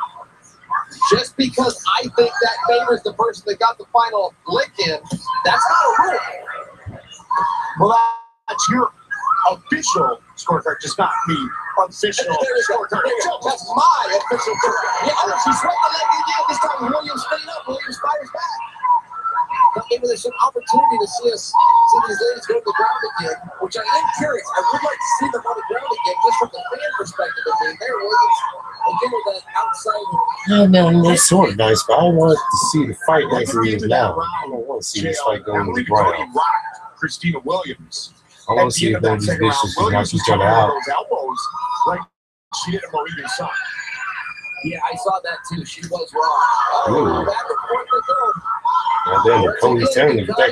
Just because I think that favors the person that got the final lick in, that's not a rule. Well, that's your official scorecard, just not the official scorecard. That's my official scorecard. Yeah, she swept the leg again. This time Williams spinning up. Williams fires back. But maybe there's an opportunity to see these ladies go to the ground again, which I am curious. I would like to see them on the ground again, just from the fan perspective. I mean, there Williams again with that outside. Yeah, no, that's sort of nice, but I want to see the fight like it is now. I don't want to see this fight go to the ground. Christina Williams. I want to see if those bitches can knock each other out. Elbows, like she did a Maureen son. Yeah, I saw that too. She was wrong. Oh, back and forth they go. And then Cody's turn to get that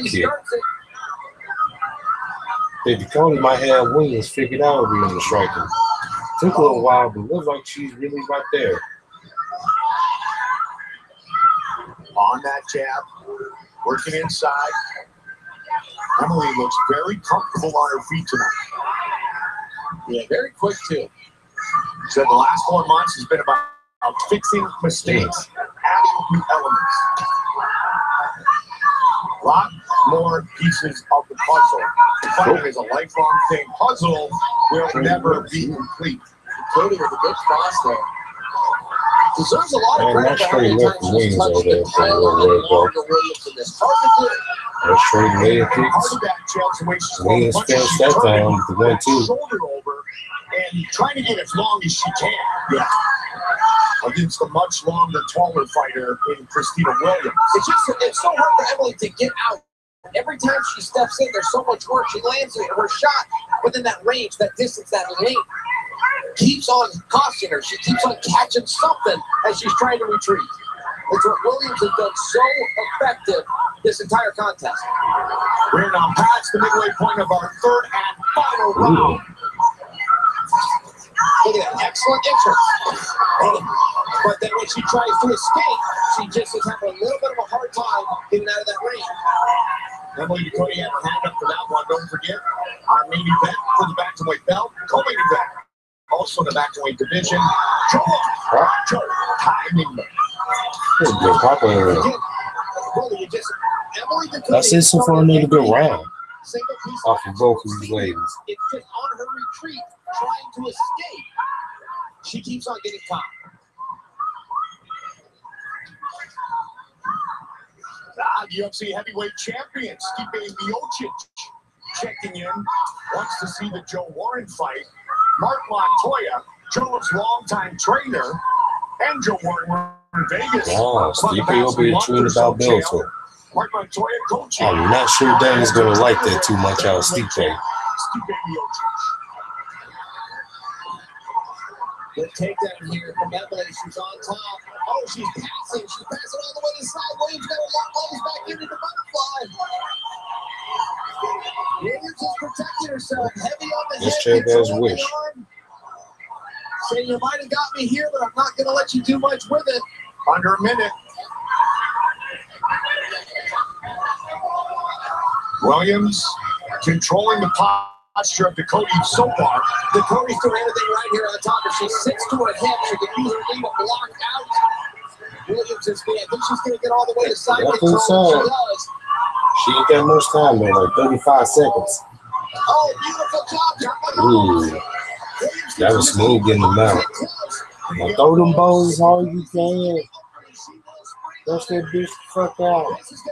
kick. Cody might have Williams figured out in the striking. Took a little while, but looks like she's really right there. On that jab, working inside. Emily looks very comfortable on her feet tonight. Yeah, very quick too. Said the last 4 months has been about fixing mistakes, adding new elements. A lot more pieces of the puzzle. Fighting is a lifelong thing. Puzzle will never be complete. Cody with a good cross there. Deserves a lot of Man, credit that for how many straight left times wings she's touched over there the for a tail little of red belt. Leandro Williams in this. Hard to do. That straight leg Part kicks. of that chance the way she's Williams throwing finished punches, that she's turning time with the 1-2. shoulder over and trying to get as long as she can. Yeah. Against a much longer, taller fighter in Christina Williams. It's so hard for Emily to get out. Every time she steps in, there's so much work. She lands her shot within that range, that distance, that lane. Keeps on costing her. She keeps on catching something as she's trying to retreat. It's what Williams has done so effective this entire contest. We're now past the midway point of our third and final round. Look at that, excellent entrance. But then when she tries to escape, she just is having a little bit of a hard time getting out of that range. Emily Cody had her hand up for that one. Don't forget, our main event for the bantamweight belt, co-main event. Also in the bantamweight division, Joe timing. That's it so far. Another good round off of both of these ladies. It's just on her retreat, trying to escape. She keeps on getting caught. UFC heavyweight champion Stipe Miocic checking in. Wants to see the Joe Warren fight. Mark Montoya, Joe's longtime trainer, and Joe Warren were in Vegas. Wow, Stipe will be tweeting about Bellator. Mark Montoya coaching. I'm not sure Dan's going to like that too much out of Stipe. Stipe Miocic. Good takedown here from Emily. She's on top. Oh, she's passing. She's passing all the way to the side. Williams got her long legs back into the butterfly. Williams is protecting herself. Heavy on the This head. chair does wish. Saying you might have got me here, but I'm not going to let you do much with it. Under a minute. Williams controlling the posture of Dakota so far. Dakota's doing everything right here on top. If she sits to her hip, she can use her knee to block out Williams' knee. I think she's going to get all the way to side control. She does. She ain't got much time though, like 35 seconds. Oh, beautiful job. Ooh, that was smooth getting them out. Now throw them balls as hard as you can. Rush that bitch the fuck out.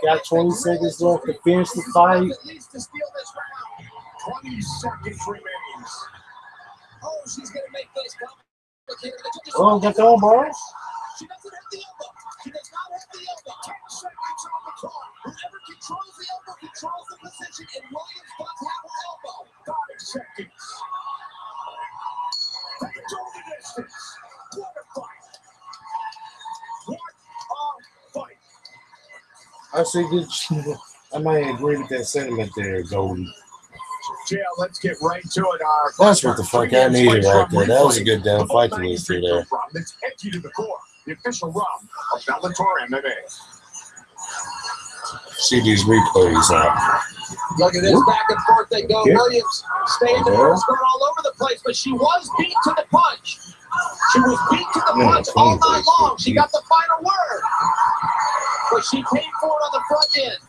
Got 20 seconds left to finish the fight. 20 seconds remains. Oh, she's going to make this complicated. Oh, got the elbow. She doesn't have the elbow. She does not have the elbow. 10 seconds on the clock. Whoever controls the elbow controls the position, and Williams does have her elbow. 5 seconds. Take it to the distance. What a fight. What a fight. I say good. I might agree with that sentiment there, Goldie. Yeah, let's get right to it. That's what the fuck I needed right there. That was a good damn fight to lose through there. Let's empty to the core. The official round of Bellator MMA. See these replays now. Look at this, back and forth they go. Williams staying the first, going all over the place, but she was beat to the punch. She was beat to the punch all night long. She got the final word, but she paid for it on the front end.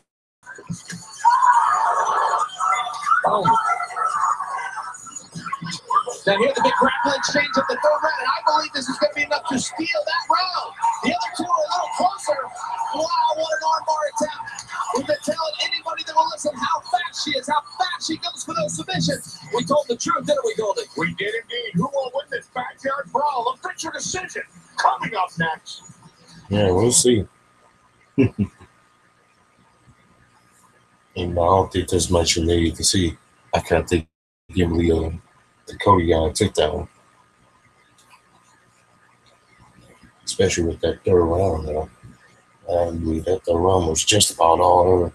Oh. Now here's the big grappling exchange of the third round, and I believe this is going to be enough to steal that round. The other two are a little closer. Wow, what an armbar attempt. We've been telling anybody that will listen how fast she is, how fast she goes for those submissions. We told the truth, didn't we, Goldie? We did indeed. Who will win this backyard brawl? A picture decision coming up next. Yeah, we'll see. And I don't think there's much you need to see. I can't think Gimli the Cody guy took that one. especially with that third round. I believe that third round was just about all her.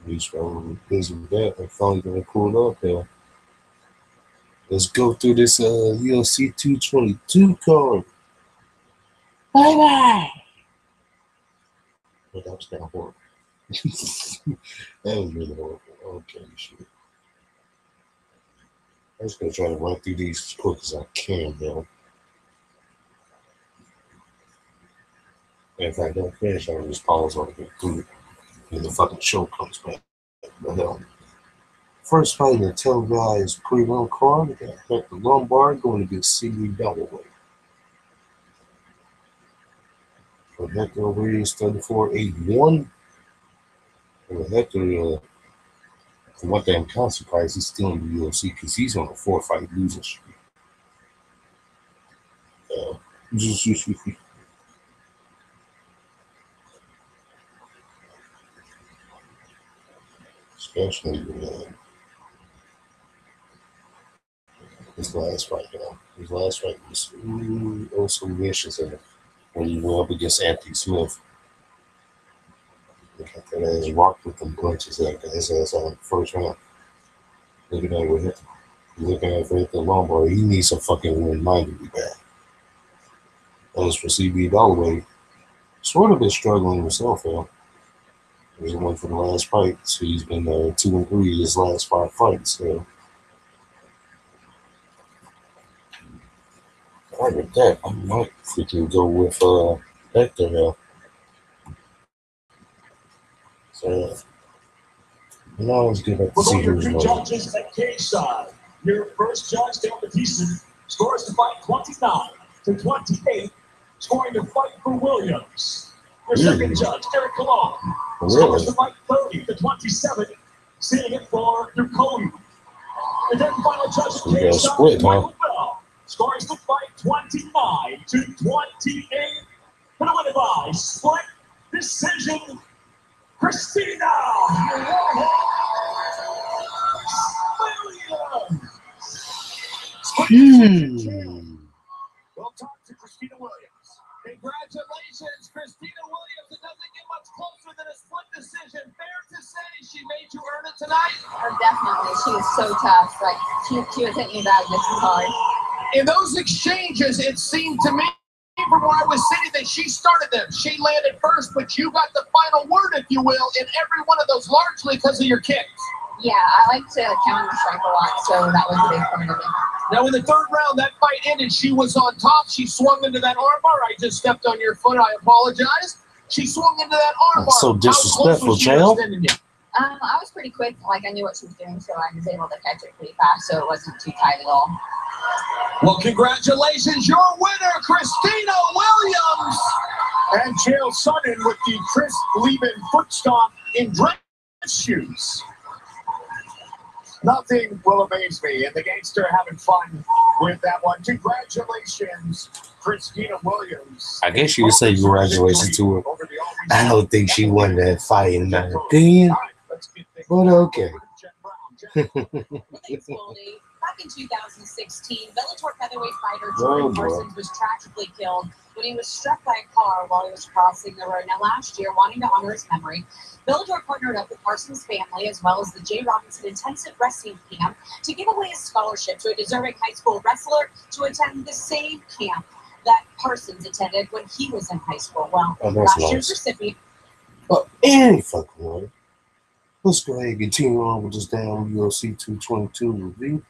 We struggled busy with that. I'm finally gonna pull up here. Let's go through this UFC 222 card. Bye bye. But that was kind of horrible. That was really horrible. Okay, shit. I'm just gonna try to run through these as quick as I can, man. And if I don't finish, I'll just pause on it through when the fucking show comes back. But first fight in the televised pre-run card, we got Hector Lombard going against C.B. Dalloway. For Hector weighs 34.81. For Hector, from what I'm kind of surprised, he's still in the UFC because he's on a 4-fight losing streak. Especially his last fight, His last fight was so vicious when he went up against Anthony Smith. Look at that ass rocked with them punches that got his ass on the first round. Looking at with him. Looking at Hector Lombard, he needs some fucking win mind to be back. As for C.B. Dalloway, sort of been struggling himself, He was one for the last fight, so he's been 2-3 his last 5 fights. So right with that, I might freaking go with Hector now. So now let's get back to see who's winning. Judges at cage-side. Your first judge, Dale Batista, scores the fight 29-28, scoring the fight for Williams. Your second judge, Darrion Caldwell, scores the fight 30-27, seeing it for Duconi. And then final judge at cage-side, Michael Bell, scores the fight 29-28, for the winner by split decision, Christina Williams. Well talked to Christina Williams. Congratulations, Christina Williams. It doesn't get much closer than a split decision. Fair to say she made you earn it tonight? Oh, definitely. She was so tough. Like, she was hitting me back just as hard. In those exchanges, it seemed to me, from where I was sitting, that she started them. She landed first, but you got the final word, if you will, in every one of those, largely because of your kicks. Yeah, I like to counter strike a lot, so that was a big part of it. Now, in the third round, that fight ended. She was on top. She swung into that armbar. I just stepped on your foot. I apologize. She swung into that armbar. That's so disrespectful, Chael. I was pretty quick. Like, I knew what she was doing, so I was able to catch it pretty fast, so it wasn't too tight at all. Well, congratulations, your winner, Christina Williams. And Chael Sonnen with the Chris Lieben foot stomp in dress shoes. Nothing will amaze me, and the gangster having fun with that one. Congratulations, Christina Williams. I guess you could say congratulations to her. I don't think she won that fight, in my opinion. But okay. Thanks, Goldie. Back in 2016, Bellator featherweight fighter Jordan Parsons was tragically killed when he was struck by a car while he was crossing the road. Now, last year, wanting to honor his memory, Bellator partnered up with Parsons' family as well as the J. Robinson Intensive Wrestling Camp to give away a scholarship to a deserving high school wrestler to attend the same camp that Parsons attended when he was in high school. Well, last year's recipient. Any fucking way. Let's go ahead and continue on with this damn UFC 222 review.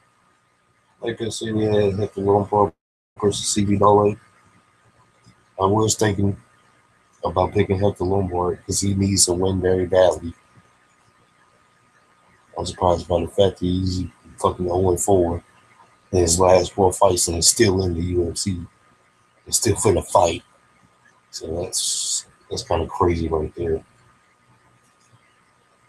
Like I said, we had Hector Lombard versus C.B. Dalloway. I was thinking about picking Hector Lombard because he needs to win very badly. I'm surprised by the fact that he's fucking 0-4 in his last 4 fights and is still in the UFC. He's still finna fight. So that's kind of crazy right there.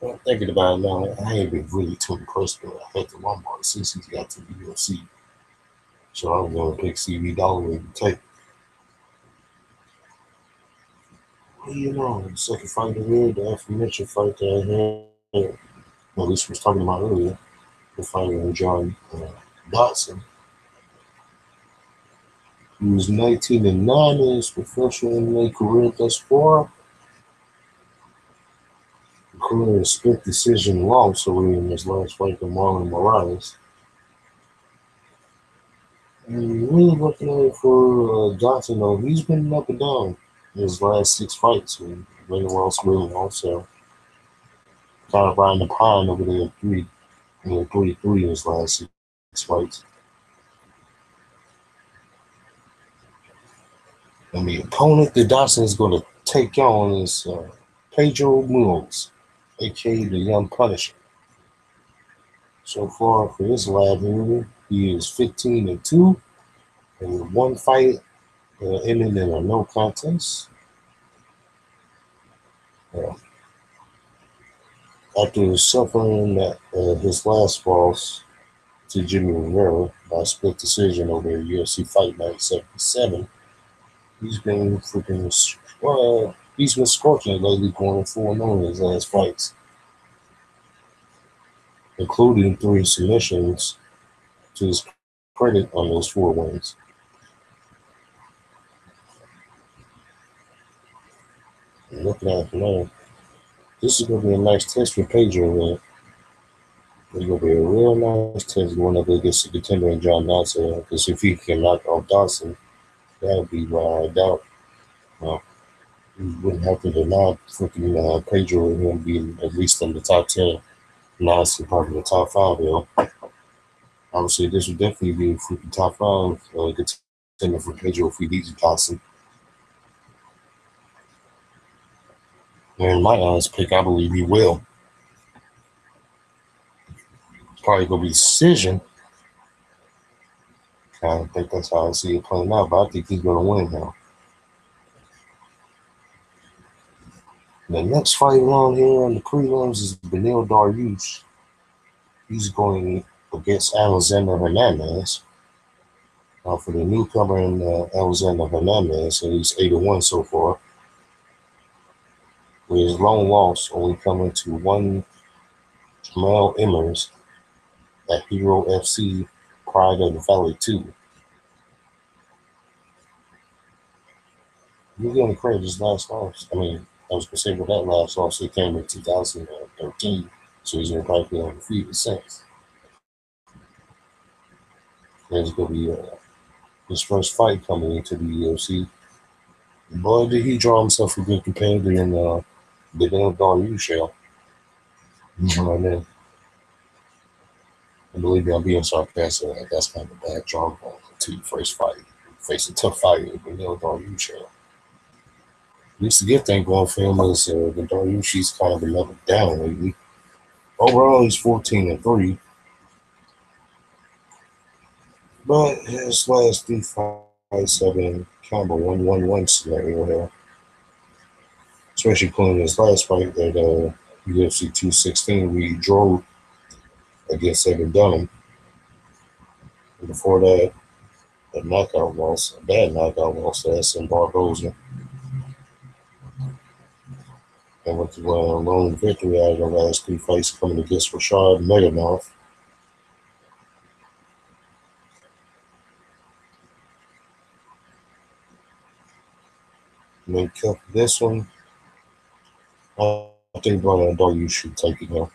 But I'm thinking about it now, I ain't been really too impressed with Hector Lombard since he got to the UFC. So I'm going to pick CV Dollar to take. Well, you know, the second fight of here, the aforementioned fight that I had, at least was talking about earlier, the fighter in John Dodson. He was 19-9 in his professional MMA career thus far. Including a split decision loss away in his last fight to Marlon Moraes. And really looking at it for Dodson, though, he's been up and down in his last 6 fights. And very well swimming also. Kind of riding the pine over there at 3-3 in his last 6 fights. And the opponent that Dodson is going to take on is Pedro Munoz, aka the Young Punisher. So far for his lab here, he is 15-2 in 1 fight, ending in a no contest. After suffering his last loss to Jimmy Rivera by split decision over UFC Fight Night 77, he's been scorching it lately, going 4-0 in his last fights, including 3 submissions to his credit on those 4 wins. And looking at it now, this is going to be a nice test for Pedro. It's going to be a real nice test going up against the contender in John Dodson. Because if he can knock off Dodson, that would be what I doubt. He wouldn't have to deny freaking Pedro and him being at least in the top 10. Dodson probably the top 5, though. I would say this would definitely be a freaking top 5 contender for Pedro if he beats Dodson. And in my honest pick, I believe he will. Probably going to be decision. I don't think that's how I see it playing out, but I think he's going to win now. The next fight on here on the prelims is Beneil Dariush. He's going against Alexander Hernandez. For the newcomer in Alexander Hernandez, and he's 8-1 so far. With his lone loss only coming to one Jamal Emmers at Hero FC Pride of the Valley 2. You're getting credit his last loss. I mean, I was going to say with that last loss, it came in 2013, so he's been practically undefeated since. There's going to be his first fight coming into the UFC. Boy, did he draw himself a good competitor in the Beneil Dariush. Right there. And believe me, I'm being sarcastic. That's kind of a bad draw to your first fight. Face a tough fight with Beneil Dariush. At least the good thing going for him is the Dariush's kind of been up and down lately. Overall, he's 14-3. But his last 3 fights have been kind of a 1-1-1 scenario here. Especially including his last fight at UFC 216, where he drove against Evan Dunham. And before that, a bad knockout loss to S.M. Barboza. And with the lone victory out of the last 3 fights coming against Rashad Meganov. And then cut this one. I think Brandon Dariush should take it now.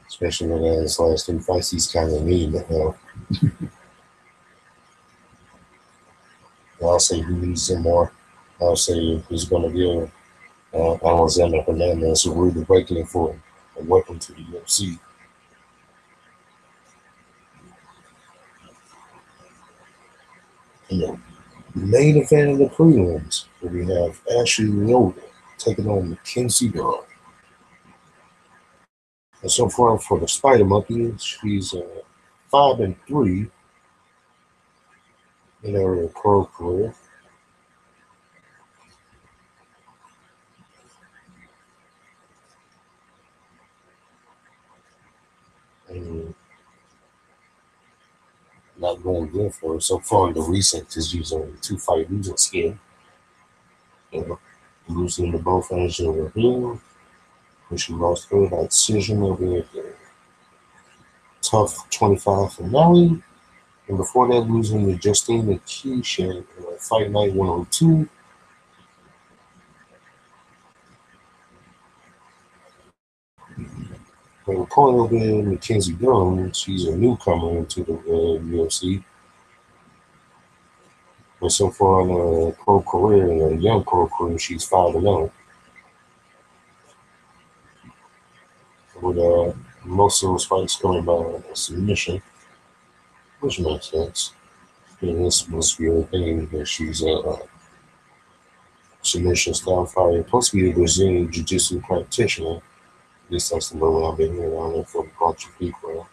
Especially when his last 3 fights, he's kind of needing the help. I'll say he needs him more. I'll say he's going to give Alexander Hernandez a rude awakening for him and welcome to the UFC. And the main event of the prelims, where we have Ashley Logan taking on Mackenzie Dern. And so far for the Spider Monkey, she's 5-3 in her pro career. And not going good for her. So far in the recent is using 2-fight losing skin. Losing to both Angela Hill, when she lost her by decision over the tough 25 finale. And before that, losing to Justina Keisha Fight Night 102. Her opponent over there, Mackenzie Dern, she's a newcomer into the UFC. But so far in her pro career, in her young pro career, she's 5-0. With most of those fights coming by submission, which makes sense. And this must be her thing that she's a submission style fighter. Supposed to be a Brazilian jiu-jitsu practitioner. At least that's the level I've been hearing around there from a bunch of people.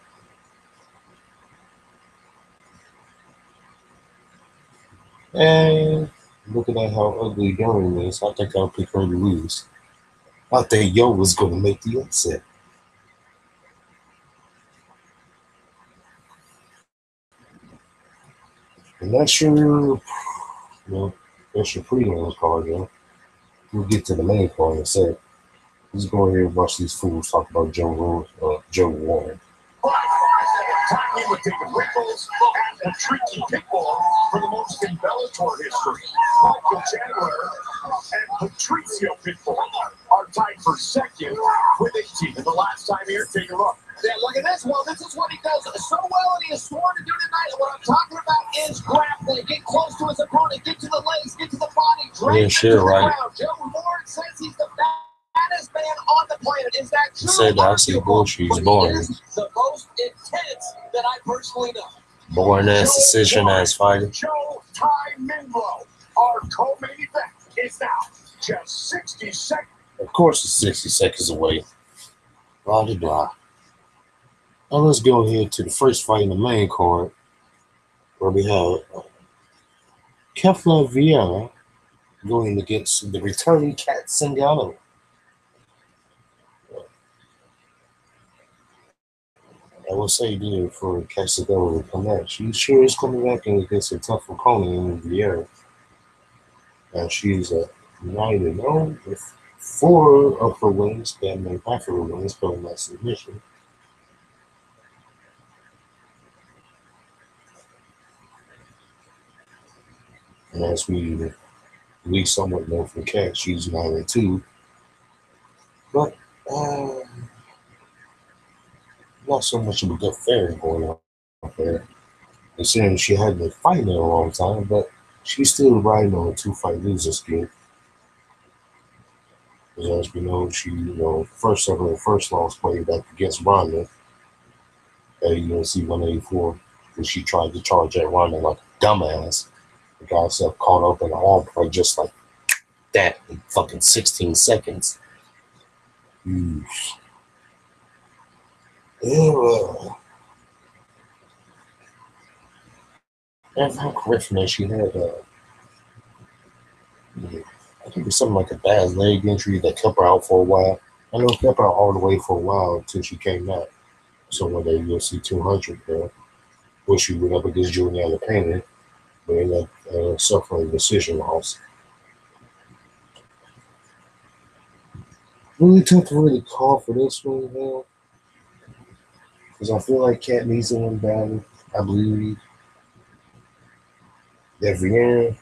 And looking at how ugly Young is, I think I'll pick her to lose. I think Yo was going to make the upset. I'm not sure, that's your pre-round card, We'll get to the main card in a sec. Let's go ahead and watch these fools talk about Joe Warren. Time we were taking wrinkles and a tricky kickball for the most in Bellator history. Michael Chandler and Patricio Pitbull are tied for second with 18. And the last time here, take a look. Yeah, look at this. Well, this is what he does so well, and he is sworn to do tonight. And what I'm talking about is grappling. Get close to his opponent, get to the legs, get to the body, drag him to the ground. Joe Warren says he's the baddest man on the planet. Is that true? He said, I see bullshit. He's boring. The most intense that I personally know. Boring ass decision ass fighter. Joe Ty Minlow, our co-main event, is now just 60 seconds. Of course, it's 60 seconds away. Blah, blah, blah. Now let's go ahead to the first fight in the main card, where we have Kefla Vieira going against the returning Cat Zingano. I will say there for Cat Zingano to come back. She sure is coming back against a tough opponent in Vieira. And she's 9-0 with 4 of her wins, that made half of her wins coming by submission. And as we somewhat know from Cat, she's 9-2. But not so much of a good fairing going on up there. Considering she hadn't been fighting in a long time, but she's still riding on a 2-fight losing skid. As we know, she, first loss played back against Ronda at UFC 184, when she tried to charge at Ronda like a dumbass. The got herself caught up in an arm play just like that in fucking 16 seconds. Yeah, if I'm correct from that, she had I think it was something like a bad leg injury that kept her out for a while. I know it kept her all the way for a while until she came out. So when they UFC 200, where she went up against Juliana Payne, but ended up suffering a decision loss. Really tough to really call for this one, because I feel like Cat needs to win badly. I believe that Vieira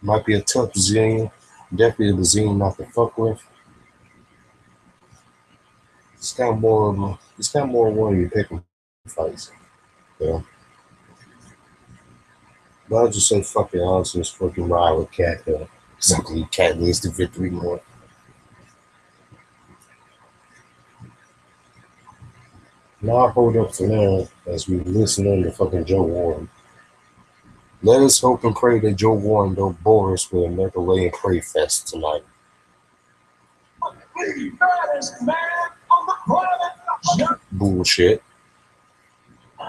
might be a tough Brazilian. Definitely a Brazilian not to fuck with. It's kind of more one of your picking fights. But I'll just say fuck it. I'll just fucking ride with Cat though. Because I believe Cat needs the victory more. Now I'll hold up for now as we listen in to fucking Joe Warren. Let us hope and pray that Joe Warren don't bore us with another lay and pray fest tonight. the baddest man on the planet. Bullshit. The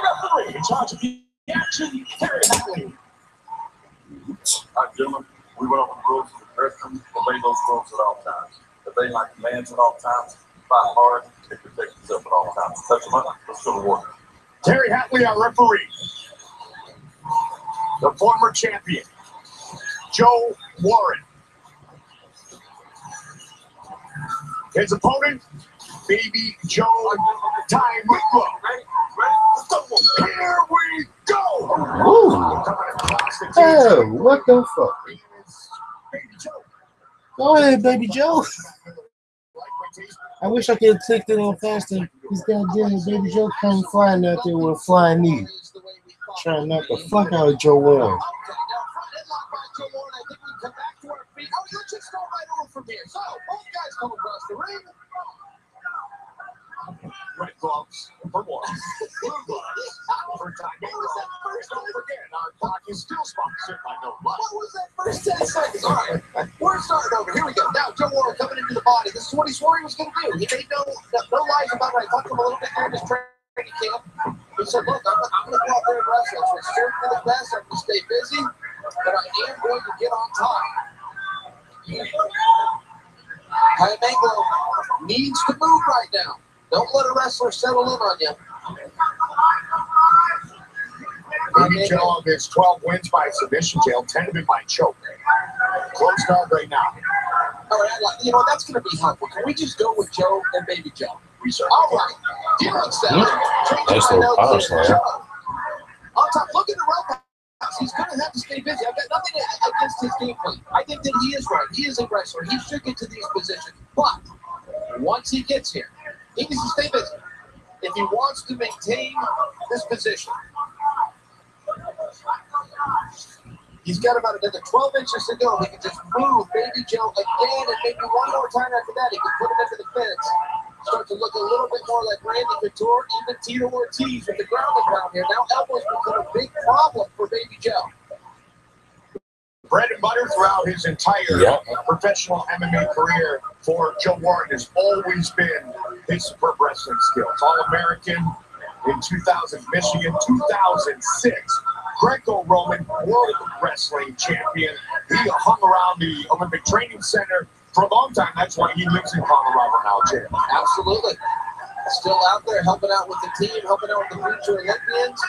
referee in charge of the action, Terry Hatley. All right, gentlemen, we went over the rules of the wrestling, obey those rules at all times. Obey my commands at all times, fight hard, and protect yourself at all times. Touch them up, let's go to work. Terry Hatley, our referee. The former champion, Joe Warren. His opponent, Baby Joe Tyrell. Here we go. Ooh. Oh, what the fuck? Baby Joe. Go ahead, Baby Joe. I wish I could have clicked it on faster. This goddamn Baby Joe come flying out there with a flying knee. Trying to knock the fuck out of Joe Warren. Okay, now front headlock by Joe Warren. I think we can come back to our feet. Oh, let's just start right over from here. So, both guys come across the ring. Red gloves for one. Blue gloves for time. What was that first? Don't forget, our clock is still sponsored by No Blood. What was that first 10 seconds? All right, we're starting over. Here we go. Now, Joe Warren coming into the body. This is what he swore he was going to do. He made no lies about it. I talked to him a little bit during his training camp. He said, look, I'm going to go out there and wrestle. So it's certainly the best. I'm going to stay busy, but I am going to get on top. Kayamanglo needs to move right now. Don't let a wrestler settle in on you. Baby Joe of his 12 wins by submission, jail, 10 of it by choke. Close guard right now. All right, you know, that's going to be helpful. Can we just go with Joe and Baby Joe? All right. Deal accepted. That's no power slam. On top, look at the rope. He's going to have to stay busy. I've got nothing against his game plan. I think that he is right. He is a wrestler. He should get to these positions. But once he gets here, he needs to stay busy. If he wants to maintain this position, he's got about another 12 inches to go. He can just move Baby Joe again, and maybe one more time after that, he can put him into the fence. Start to look a little bit more like Randy Couture, even Tito Ortiz with the ground and pound here. Now elbows become a big problem for Baby Joe. Bread and butter throughout his entire professional MMA career for Joe Warren has always been his superb wrestling skills. All-American in 2000, Michigan, 2006. Greco-Roman World Wrestling Champion. He hung around the Olympic Training Center for a long time. That's why he lives in Colorado now, Jim. Absolutely. Still out there helping out with the team, helping out with the future Olympians.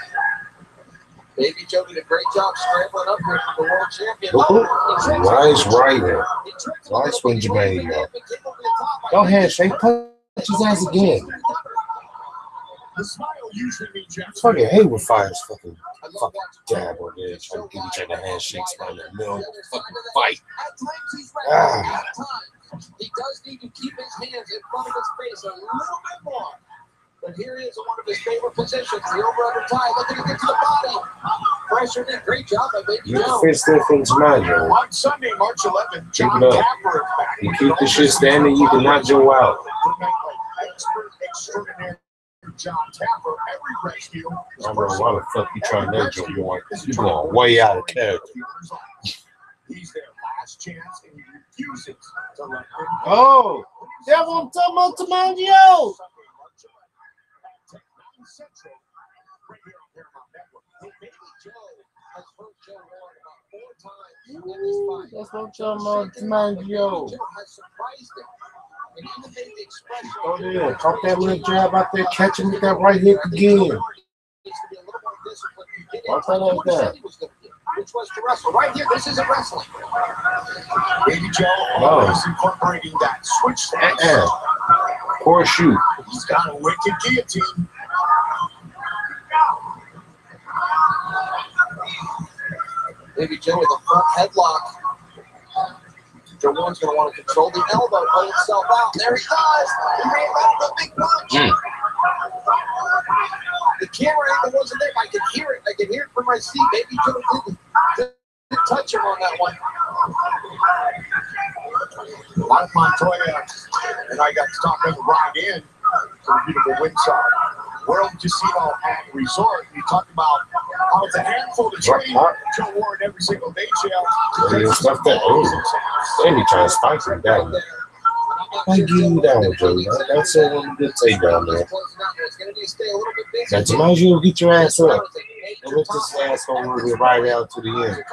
Baby Joe did a great job scrambling up here for the world champion. Nice right there. Nice when Jermaine. Go ahead, Shay. Punch his ass again. The smile usually means I fucking hate when fires fucking dab on there trying to give each other handshakes by the middle of the fucking fight. At times he's right. At times he does need to keep his hands in front of his face a little bit more. But here he is in one of his favorite positions, the over-under tie, looking to get to the body. Pressured in, great job by Baby Joe. Fist there from Tomato. on Sunday, March 11th, John Keep it up. Tapper is back. You keep the shit standing, you can knock Joe out. Expert extraordinaire John Tapper, every rescue. I don't know why the fuck you trying that Joe Warren. You going way out of character. He's their last chance, and he refuses to let them go. Oh, that's what I'm talking about, Tomato. Central, right here on Paramount Network. Baby Joe has hurt Joe Warren about 4 times in this fight. That's what I'm talking about, Tomato. Joe has surprised him. And even made the expression. Oh, yeah. Caught that little jab out there, catch him with that right hook again. Needs to be a little more disciplined. He did I'll tell you what he that. said he was going to do, which was to wrestle. Right here, this isn't wrestling. Baby Joe always incorporating that switch stance. Horseshoe. He's got a wicked guillotine. Baby Joe with a front headlock. Joe Warren's going to want to control the elbow, put himself out. There he does. He ran out of a big punch. The camera angle wasn't there. I could hear it. I could hear it from my seat. Baby Joe didn't touch him on that one. Mike Montoya and I got to talk to the ride in to the beautiful Windsor. World Casino and Resort. We talked about how it's a handful to train Joe Warren every single day, Chael. Stuff that they be trying to spike him down. I give you down, Joe. That's a good takedown there. Now, tonight you'll get your ass up. And let this asshole move it right out to the end.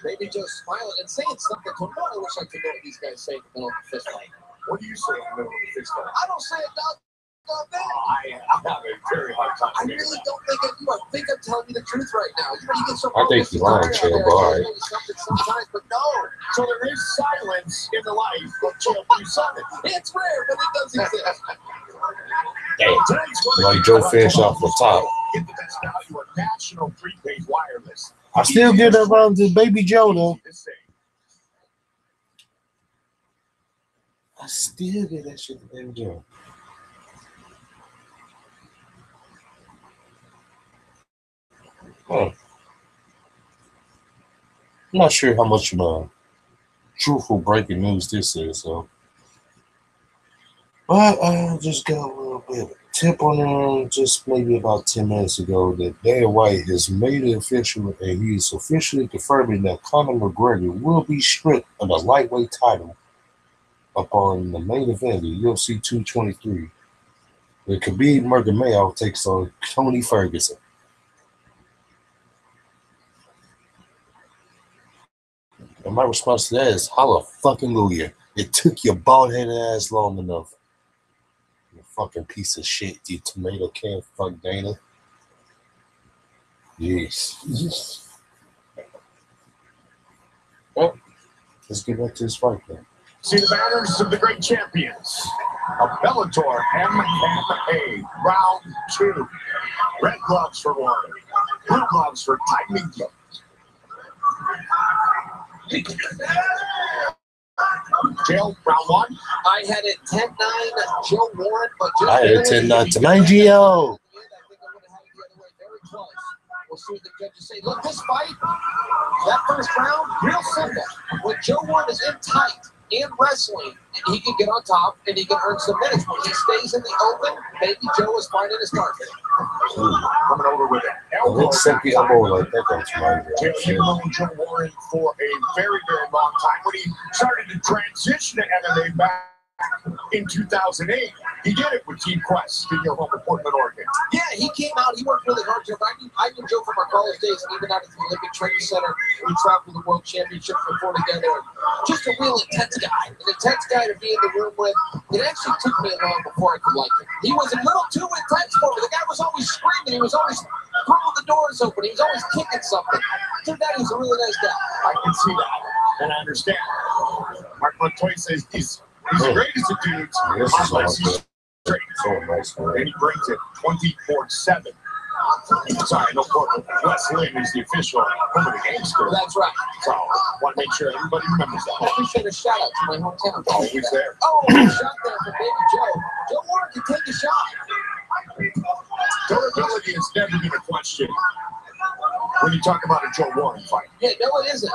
Maybe just smiling and saying something to him. I wish I could know what these guys say in the middle of the fist fight. What do you say in the middle of the fist fight? I don't say it, dog. I have a very hard time. I really don't think I do. I think I'm telling you the truth right now. You get so I think you're lying, Chael, but all right. Sometimes, but no. So there is silence in the life of Chael Sonnen. It's rare, but it does exist. Damn. Like Joe finished off the top. Get the best value on national prepaid wireless. I still get around to Baby Joe, though. I still get that shit to Baby Joe. I'm not sure how much truthful breaking news this is, so. But I just got a little bit of a tip on him just maybe about 10 minutes ago that Dana White has made it official and he is officially confirming that Conor McGregor will be stripped of the lightweight title upon the main event of UFC 223. Where Khabib Nurmagomedov takes on Tony Ferguson. And my response to that is hallelujah. It took your bald-headed ass long enough. You fucking piece of shit, you tomato can. Fuck Dana. Yes. Well, let's get back to this fight then. See the banners of the great champions of Bellator MMA. Round 2. Red gloves for Warren. Blue gloves for Ty Miglo. Chael, round 1. I had it 10-9 Joe Warren, but just I had it 10-9 to my Gio. I think I would have had it the other way, very close. We'll see what the judges say. Look, this fight, that first round, real simple. When Joe Warren is in tight and wrestling, and he can get on top and he can earn some minutes. When he stays in the open, Baby Joe is finding his target. Coming over with an elbow. Let's set the elbow like that. That's my Chael, you've known Joe Warren for a very, very long time. When he started to transition to MMA back in 2008, he did it with Team Quest in your home of Portland, Oregon. Yeah, he came out. He worked really hard. I knew Joe from our college days, and even out at the Olympic Training Center. We traveled the World Championships before together. Just a real intense guy. An intense guy to be in the room with. It actually took me a long before I could like him. He was a little too intense for me. The guy was always screaming. He was always pulling the doors open. He was always kicking something. Turned out he was a really nice guy. I can see that, and I understand. Mark Montoya says he's the greatest of dudes. Unless he's straight. And he brings it 24/7. Sorry, no problem. Wes Lynn is the official home of the gangster. That's right. So I want to make sure everybody remembers I that. appreciate a shout out to my hometown. Always there. Oh, a shot there for Baby Joe. Joe Warren can take a shot. Durability has never been a question when you talk about a Joe Warren fight. Yeah, no, it isn't.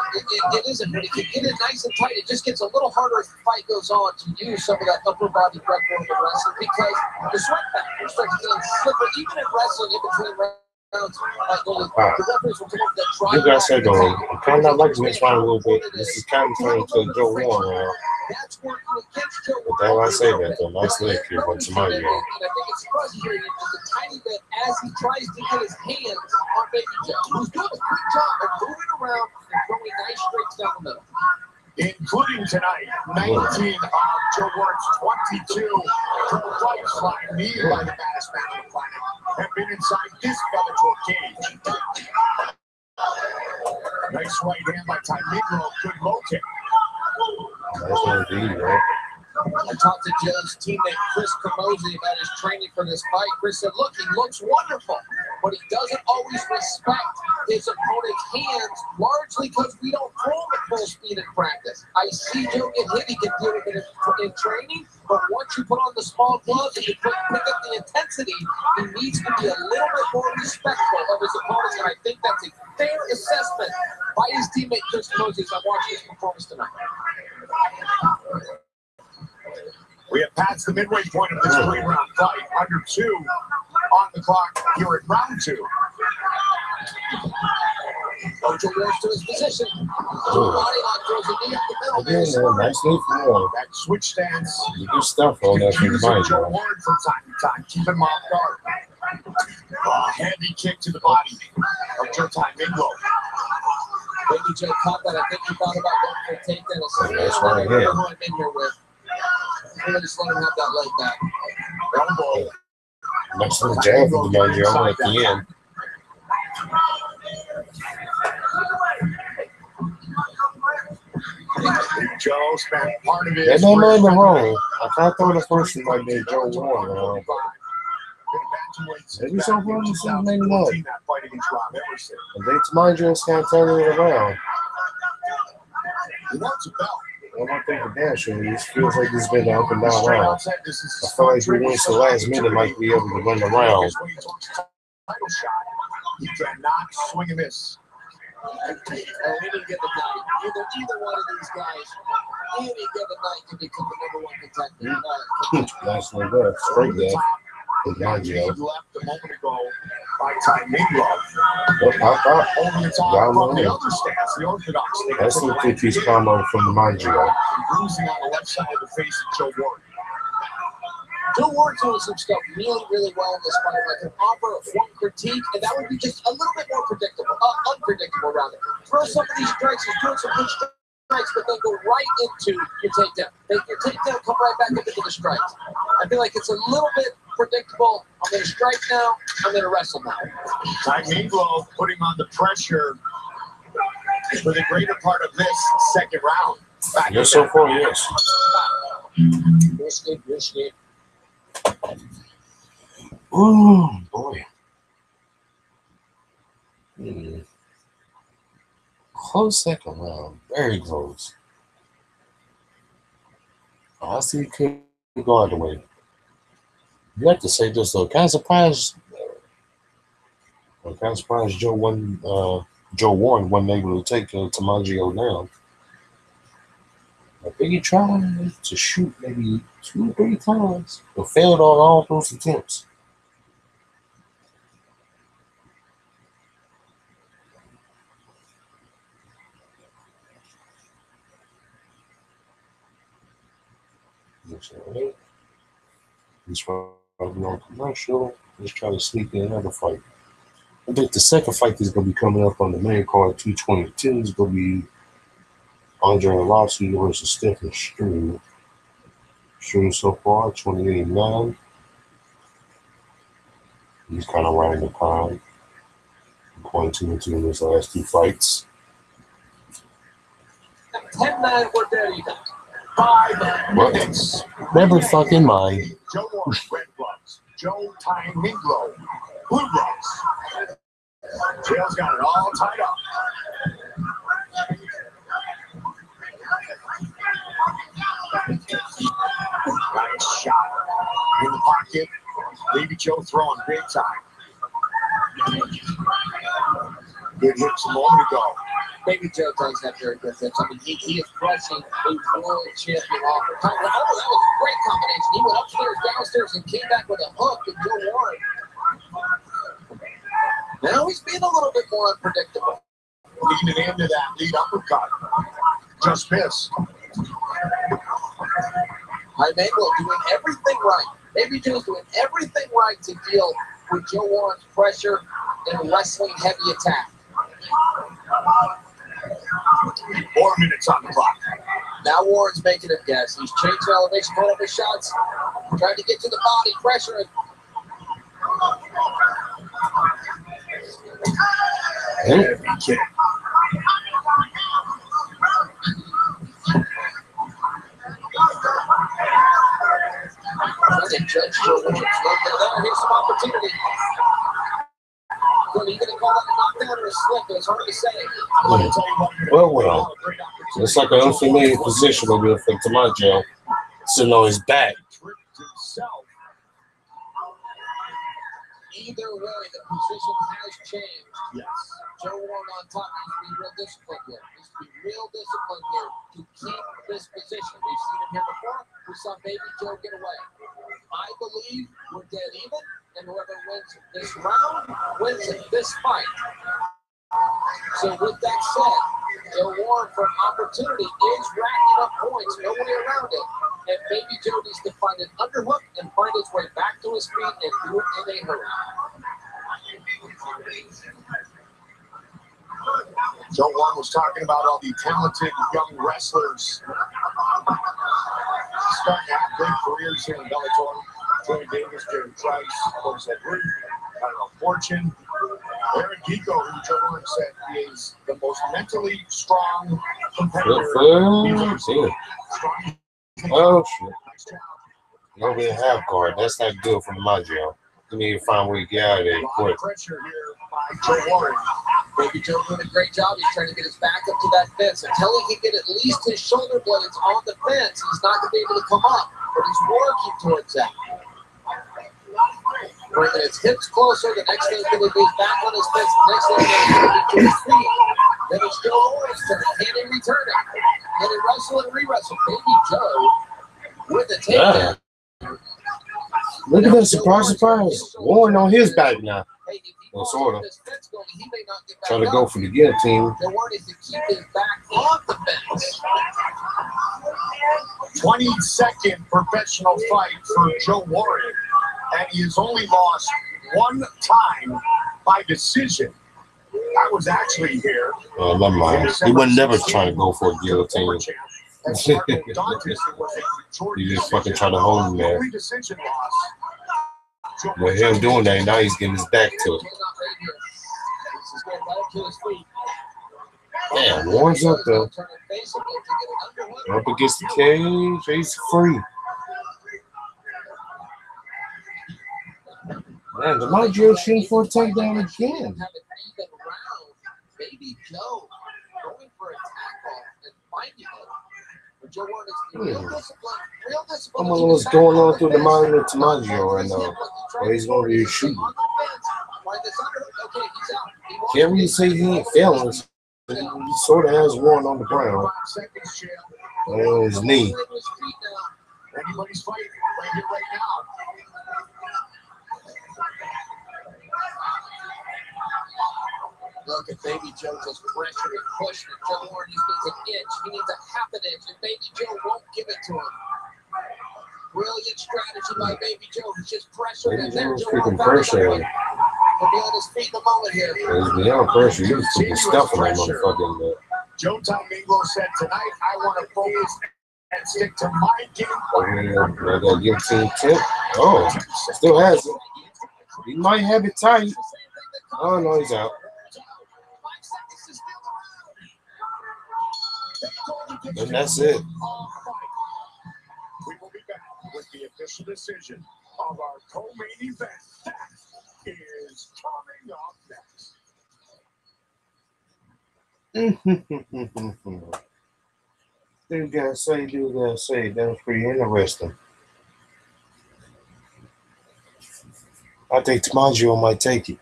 It isn't. But if you get it nice and tight, it just gets a little harder as the fight goes on to use some of that upper body pressure in the wrestling because the sweat factor starts getting slippery. Even in wrestling, in between rounds, the referees will come up that dry. You guys said, though, I'm kind of like this one a little bit. This is kind of turning to Joe Warren now. That's working against Joe Warren. But that's why I say that, though. Nice leg here by Tamaya. And I think it's frustrating just a tiny bit as he tries to get his hands on Baby Joe, who's doing a good job of moving around and throwing nice straights down the middle. Including tonight, 19 of Joe Warren's 22 triple fights flying knee by the baddest man on the planet have been inside this Bellator cage. Nice right hand by Ty Miglo, good low kick. Nice one indeed, right? I talked to Joe's teammate Chris Camozzi about his training for this fight. Chris said, look, he looks wonderful, but he doesn't always respect his opponent's hands, largely because we don't throw him at full speed in practice. I see Joe get hit, he can deal with it in training, but once you put on the small gloves and you pick up the intensity, he needs to be a little bit more respectful of his opponents, and I think that's a fair assessment by his teammate Chris Camozzi as I watch his performance tonight. We have passed the midway point of this 3-round fight. Under 2 on the clock here at round 2. Ocho moves to his position. Oh. Body lock throws a knee up the middle. Again, nice move for him. That switch stance. You do stuff on that from behind Joe you. Warren from time to time. Keep him off guard. Heavy kick to the body of Joe Minglo. Baby Joe caught that. I think he thought about going for a takedown. That's right here. Who I'm in here with. Really just let him have that leg back. Elbow. Nice little jab from the Manjo at the end. Joe spent part of his. That don't mind the wrong. I thought the first one might be Joe Warren. Maybe so far, maybe not. And they mind you, it's kind of turning it around. He wants a belt. I don't think the dash this feels like it's been up and down round. I feel like he wins the last minute, might be able to win the round. He cannot swing and miss. Any given night, either one of these guys, any given night can become the #1 contender. Nice one there. Straight there. Manjo. Left a moment ago by Minglo. Over the top from the other stance, the orthodox stance. That's a two-piece combo from the Manjo. Bruising on the left side of the face of Joe Warren. Joe Warren's doing some stuff really, really well in this fight. If I can offer one critique, and that would be just a little bit more predictable, unpredictable rather. Throw some of these strikes, he's doing some good strikes, but then go right into your takedown. Make your takedown, come right back up into the strikes. I feel like it's a little bit predictable. I'm going to strike now, I'm going to wrestle now. Minglo putting on the pressure for the greater part of this second round. Yes, so far, yes. Risky. Oh, boy. Close second round. Very close. I see it could go either way. You have to say this, though. Kind of surprised Joe Warren wasn't able to take Manjo down. I think he tried to shoot maybe 2 or 3 times, but failed on all those attempts. He's running on commercial. He's trying to sneak in another fight. I think the second fight is going to be coming up on the main card, 222. It's going to be Andre Arlovski versus Stephen Struve. Struve so far, 28-9. He's kind of riding the prime. Going 2-2 in his last 2 fights. 10-9, we're there. 5 minutes. Never fucking mind. Joe Warren, red gloves. Joe Minglo, blue gloves. Jail's got it all tied up. Nice shot in the pocket. Baby Joe throwing big time. Good hits a moment ago. Baby Joe does have very good hits. I mean, he is crushing a world champion offer. That was a great combination. He went upstairs, downstairs, and came back with a hook to Joe Warren. Now he's being a little bit more unpredictable. Leading into that lead uppercut. Just missed. Minglo doing everything right. Baby Joe's doing everything right to deal with Joe Warren's pressure and wrestling heavy attack. 4 minutes on the clock. Now Warren's making him guess. He's changed elevation, going up his shots, trying to get to the body, pressure. Heavy kick. Judge Joe Warren's here's some opportunity. Are you going to call that a knockdown or a slip? It's hard to say. Well. It's like an unfamiliar position over there for Manjo, sitting on his back. Either way, the position has changed. Yes. Joe Warren on top needs to be real disciplined here. Needs to be real disciplined here to keep this position. We've seen him here before. We saw Baby Joe get away. I believe we're dead even, and whoever wins this round wins this fight. So with that said, the war for opportunity is racking up points, no way around it. And Baby Joe needs to find an underhook and find his way back to his feet and do it in a hurry. Joe Warren was talking about all the talented young wrestlers starting to have big careers here in Bellator. Joey Davis, Jerry Price, of course, Ed Root, Fortune. Darrion Higo, who Joe Warren said is the most mentally strong competitor he's ever seen. Oh, shit. Over the half guard. That's not good for the Maggio. You need to find a way to get out of there quick. Pressure here by Joe Warren. Baby Joe doing a great job. He's trying to get his back up to that fence. Until he can get at least his shoulder blades on the fence, he's not going to be able to come up. But he's working towards that. Bringing his hips closer. The next thing is going to be back on his fence. The next thing is going to be to his feet. Then it's Joe Warren's turn. Can he return it? Can he wrestle and re-wrestle? Baby Joe with a takedown. Look at that surprise. Warren on his back now. Well, sort of. Trying to go for the guillotine. The word is to keep his back on the fence. 22nd professional fight for Joe Warren, and he has only lost one time by decision. I was actually here. Oh, never mind. He would never try to go for a guillotine. He just fucking trying to hold him there. With him doing that, now he's getting his back to it. Damn, Warren's up there. Up against the cage, he's free. Man, the Maggio shooting for a takedown again. Baby Joe going for a tackle and finding it. But Joe Warren is real discipline. I don't know what's going on through the mind of Maggio right now. Well, he's going to be shooting. Can't really say he ain't failing. He sort of has one on the ground. And his knee. Anybody's fighting right here, right now. Look at Baby Joe just pressuring and pushing. Joe Warren just needs an inch. He needs a half an inch, and Baby Joe won't give it to him. Brilliant strategy by Baby Joe. He's just pressuring. Baby Joe's freaking pressure. He'll be on his feet in a moment here. He's beyond pressure. He was freaking stuffing that motherfucking. Joe Domingo said tonight, I want to focus and stick to my game. That guillotine tip. Oh, still has it. He might have it tight. Oh, no, he's out. And that's it. We will be back with the official decision of our co-main event. That is coming up next. Do gotta say. That was pretty interesting. I think Maggio might take it.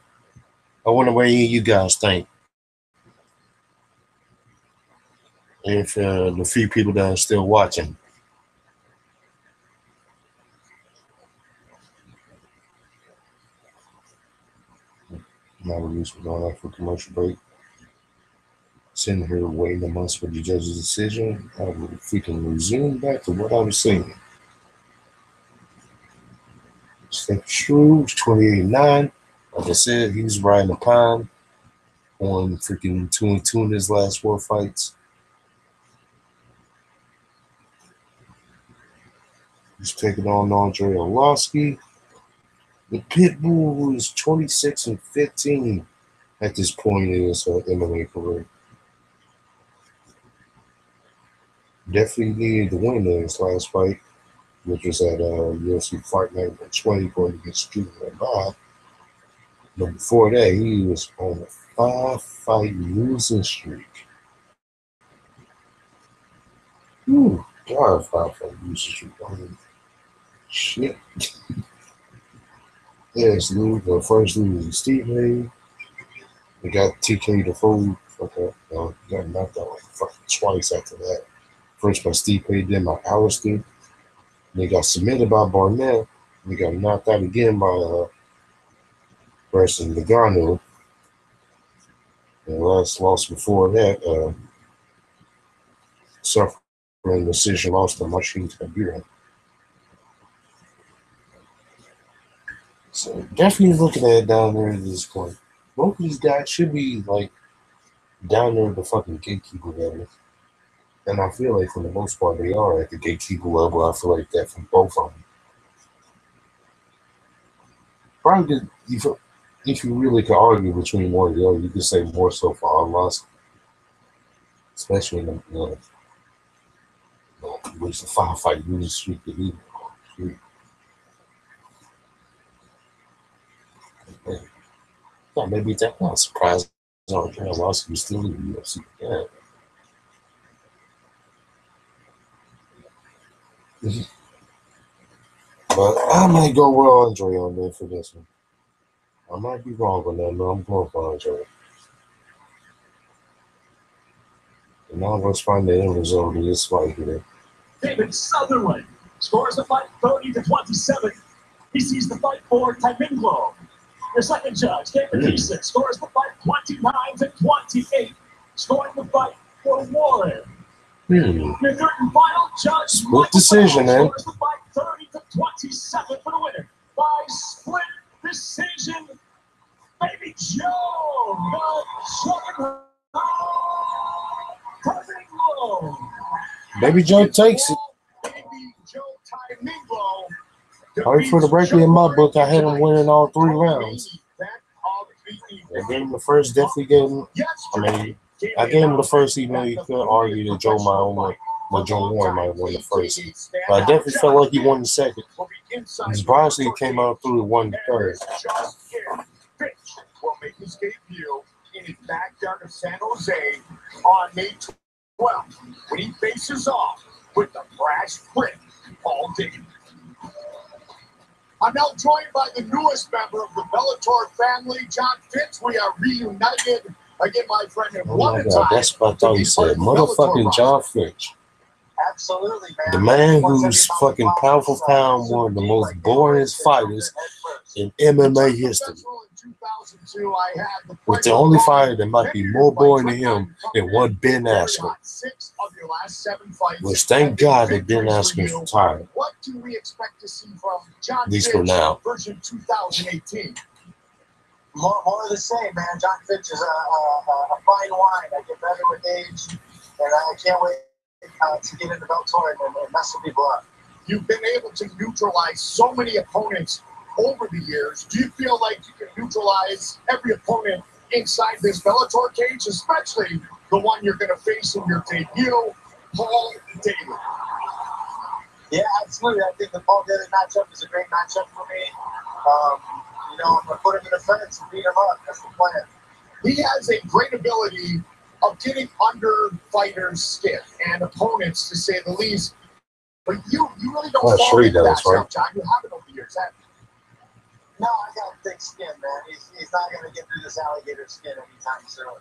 I wonder what you guys think. If the few people that are still watching. Now we're going out for commercial break. Sitting here waiting a month for the judge's decision. I will freaking resume back to what I was saying. Stephen Struve, 28-9. Like I said, he's riding the pine on freaking 2-2 in his last 4 fights. He's taking on Andre Arlovsky. The Pitbull, who is 26-15 at this point in his MMA career. Definitely needed the win in his last fight, which was at UFC Fight Night 20 going against Julian Bob. But before that, he was on a 5-fight losing streak. God, 5-fight losing streak. I mean, shit. Yes, the first lose is Steve Hay. They got TK to fold. Okay, got knocked out like fucking twice after that. First by Steve Hay, then by Alistair. They got submitted by Barnett. They got knocked out again by versus Logano. And last loss before that, suffering decision loss to Machine Kabira. So definitely looking at it down there at this point. Both of these guys should be like down there at the fucking gatekeeper level. And I feel like for the most part they are at the gatekeeper level. I feel like that from both of them. Probably if you really could argue between one or the other, you could say more so for Almas, especially in the which the 5-fight losing streak that he yeah, maybe that's not surprising. Darrion Caldwell was still in the UFC. Yeah. But I might go with Andre on there for this one. I might be wrong on that, but I'm going for Andre. And now let's find the end result of this fight here. David Sutherland scores the fight 30-27. He sees the fight for Timinglo. The second judge, David Eason, scores the fight 29-28, scoring the fight for Warren. The third and final judge, split decision, man. Scores the fight 30-27 for the winner by split decision. Baby Joe, the Timinglo. Baby Joe takes it. Baby Joe Timinglo. Sorry for the break in my book. I had him winning all 3 rounds. I gave him the first, definitely gave him. I gave him the first, even though you could argue that Joe Warren might win the first. But I definitely felt like he won the second. His Bosley came out through and won the third. Fitch will make his debut in his backyard of San Jose on May 12th when he faces off with the brash prick, Paul Davis. I'm now joined by the newest member of the Bellator family, John Fitch. We are reunited again, my friend. Oh my God, that's what I thought he said. Motherfucking John Fitch. Absolutely, man. The man who's fucking powerful pound, one of the most boringest fighters in MMA history. With the only fighter that might be more boring than him than one Ben Askren. Which thank God that Ben Askren's retired. What do we expect to see from John At least for now. Version 2018? More of the same, man. John Fitch is a fine wine. I get better with age, and I can't wait to get into Bellator and mess some people up. You've been able to neutralize so many opponents over the years. Do you feel like you can neutralize every opponent inside this Bellator cage, especially the one you're going to face in your debut, Paul Daly? Yeah, absolutely. I think the Paul Daly matchup is a great matchup for me. I'm going to put him in the fence and beat him up. That's the plan. He has a great ability of getting under fighters' skin and opponents, to say the least. But you really don't fall into that stuff, John. You haven't over the years, have you? No, I got thick skin, man. He's not going to get through this alligator skin anytime soon.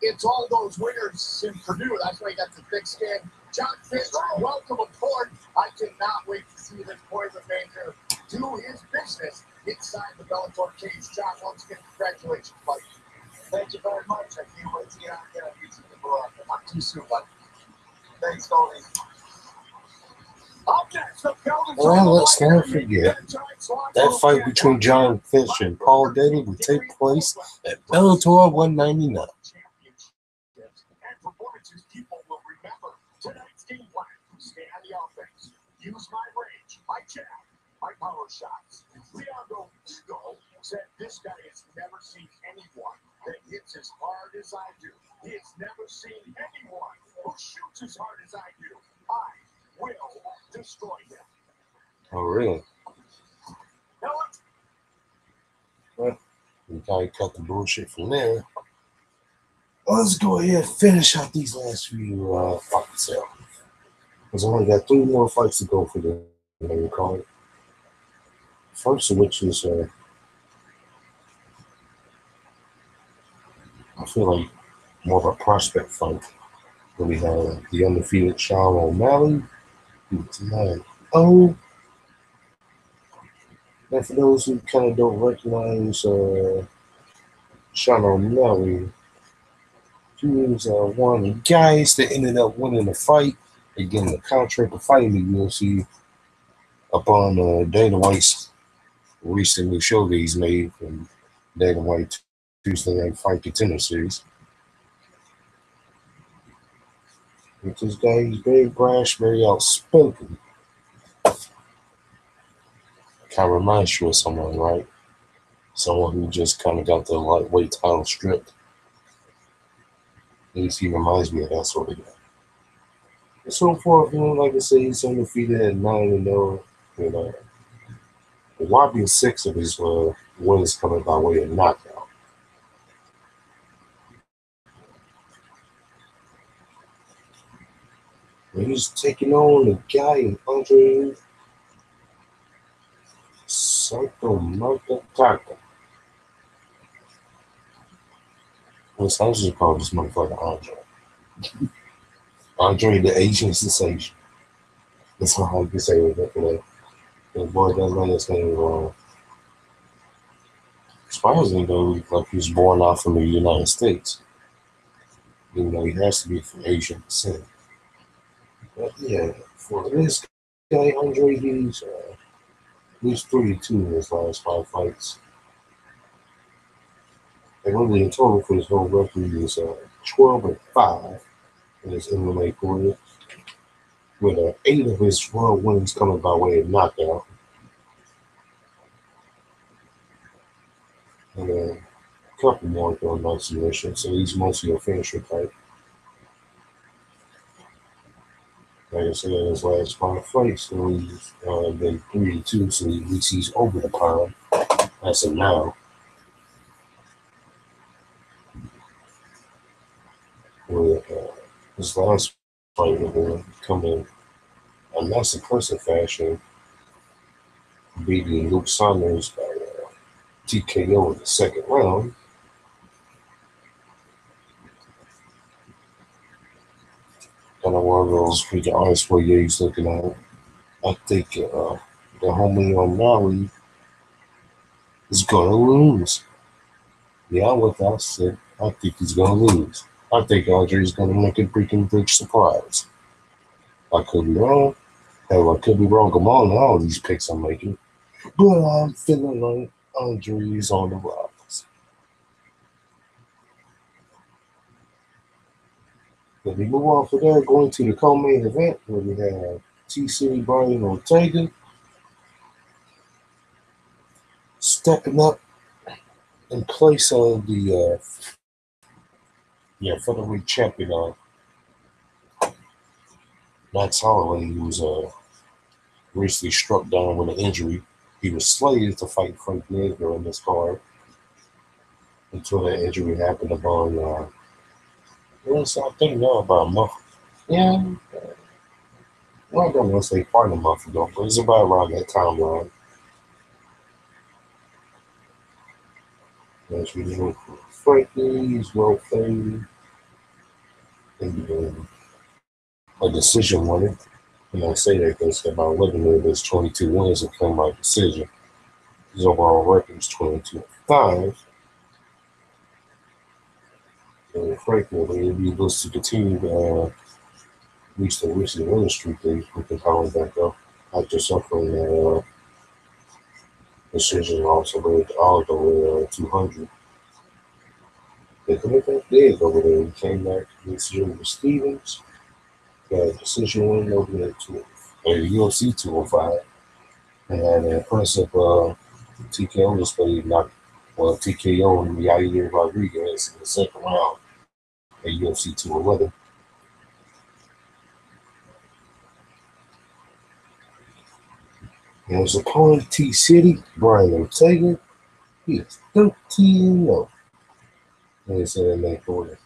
It's all those winners in Purdue. That's why he got the thick skin. John Fitch, welcome aboard. I cannot wait to see this Boilermaker do his business inside the Bellator cage. John, once again, congratulations, buddy. Thank you very much. I can't wait to get out there and YouTube to blow up. Not too soon, buddy. Thanks, Goldie. Well, let's not forget that fight between John Fitch and Paul Daly will take place at Bellator 199. People will remember tonight's game plan. Stay on the offense. Use my range, my jab, my power shots. Leandro Higo said this guy has never seen anyone that hits as hard as I do. He has never seen anyone who shoots as hard as I do. I will destroy him. Oh, really? Well, we gotta cut the bullshit from there. Let's go ahead and finish out these last few fights out. Because I only got 3 more fights to go for the main card. First of which is, I feel like more of a prospect fight. We have the undefeated Sean O'Malley tonight. Oh, and for those who kind of don't recognize Sean O'Malley, he was one of the guys that ended up winning the fight and getting the contract to fight in the UFC upon Dana White's recently show that he's made from Dana White Tuesday Night Fight Contender Series. With this guy, he's very brash, very outspoken. Kind of reminds you of someone, right? Someone who just kind of got the lightweight title stripped. At least he reminds me of that sort of guy. And so far, like I say, he's undefeated at 9-0. You know, whopping 6 of his wins coming by way of knockout. And he's taking on the guy, Andre Santomartaka. What's I just call this motherfucker Andre. Andre the Asian sensation. That's how I can say it. The boy that learned his name wrong. Surprisingly though, like he was born out from the United States. Even though he has to be from Asian descent. But yeah, for this guy, Andre, he's 32 in his last 5 fights. And really in total for his whole record, he's 12-5 in his MMA career, with 8 of his 12 wins coming by way of knockout. And a couple more going by submission, so he's mostly a finisher type. Like I said, in his last 5 fights, so he's been 3-2, so at least he's over the pound as of now. With his last fight will come in a nice impressive fashion, beating Luke Saunders by TKO in the second round. Kind of one of those freaking ice where he's looking at. I think the homie O'Malley is going to lose. Yeah, what I said. I think he's going to lose. I think Andre's going to make a freaking big surprise. I could be wrong. Hell, I could be wrong among all these picks I'm making. But I'm feeling like Andre's on the rise. Let me move on from there, going to the co-main event where we have T-City Brian Ortega stepping up in place of the featherweight champion Max Holloway, who was recently struck down with an injury. He was slated to fight Frank Edgar in this card until that injury happened upon I think now about a month. Yeah. Well, I don't want to say quite a month ago, but it's about around that timeline. As we know, Frankie's well played and a decision winner. And I say that because about 11 of his 22 wins have come by decision. His overall record is 22-5. And Frankie will be able to continue to reach the recent winning streak that we can power back up after suffering that decision also led all the way 200. They could have been big over there. He came back this year with Stevens. Got a decision win over there to UFC 205. And had an impressive TKO display, TKO and Yair Rodriguez in the second round at UFC 211. And his opponent, T-City, Brian Ortega, he is 13-0 in his MMA career.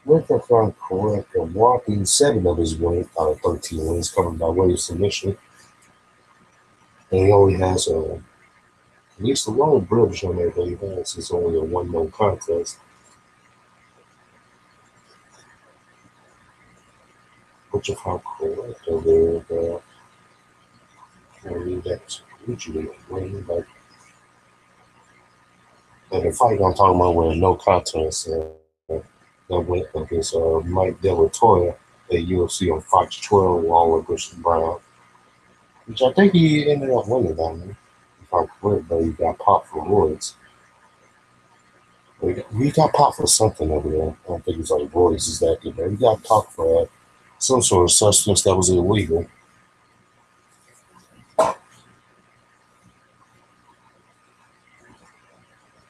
If I'm correct, a whopping 7 of his wins out of 13 wins coming by way of submission. And he only has at least a long bridge on there that he has. It's only a 1-0 contest. But much of how correct over there. I mean, that's usually a win, but the fight I'm talking about where no contest that went against Mike Bellator at UFC on Fox 12, Waller versus Brown, which I think he ended up winning that one. If I'm correct, but he got popped for roids. He got popped for something over there. I don't think it's like roids is that good, but he got popped for some sort of substance that was illegal.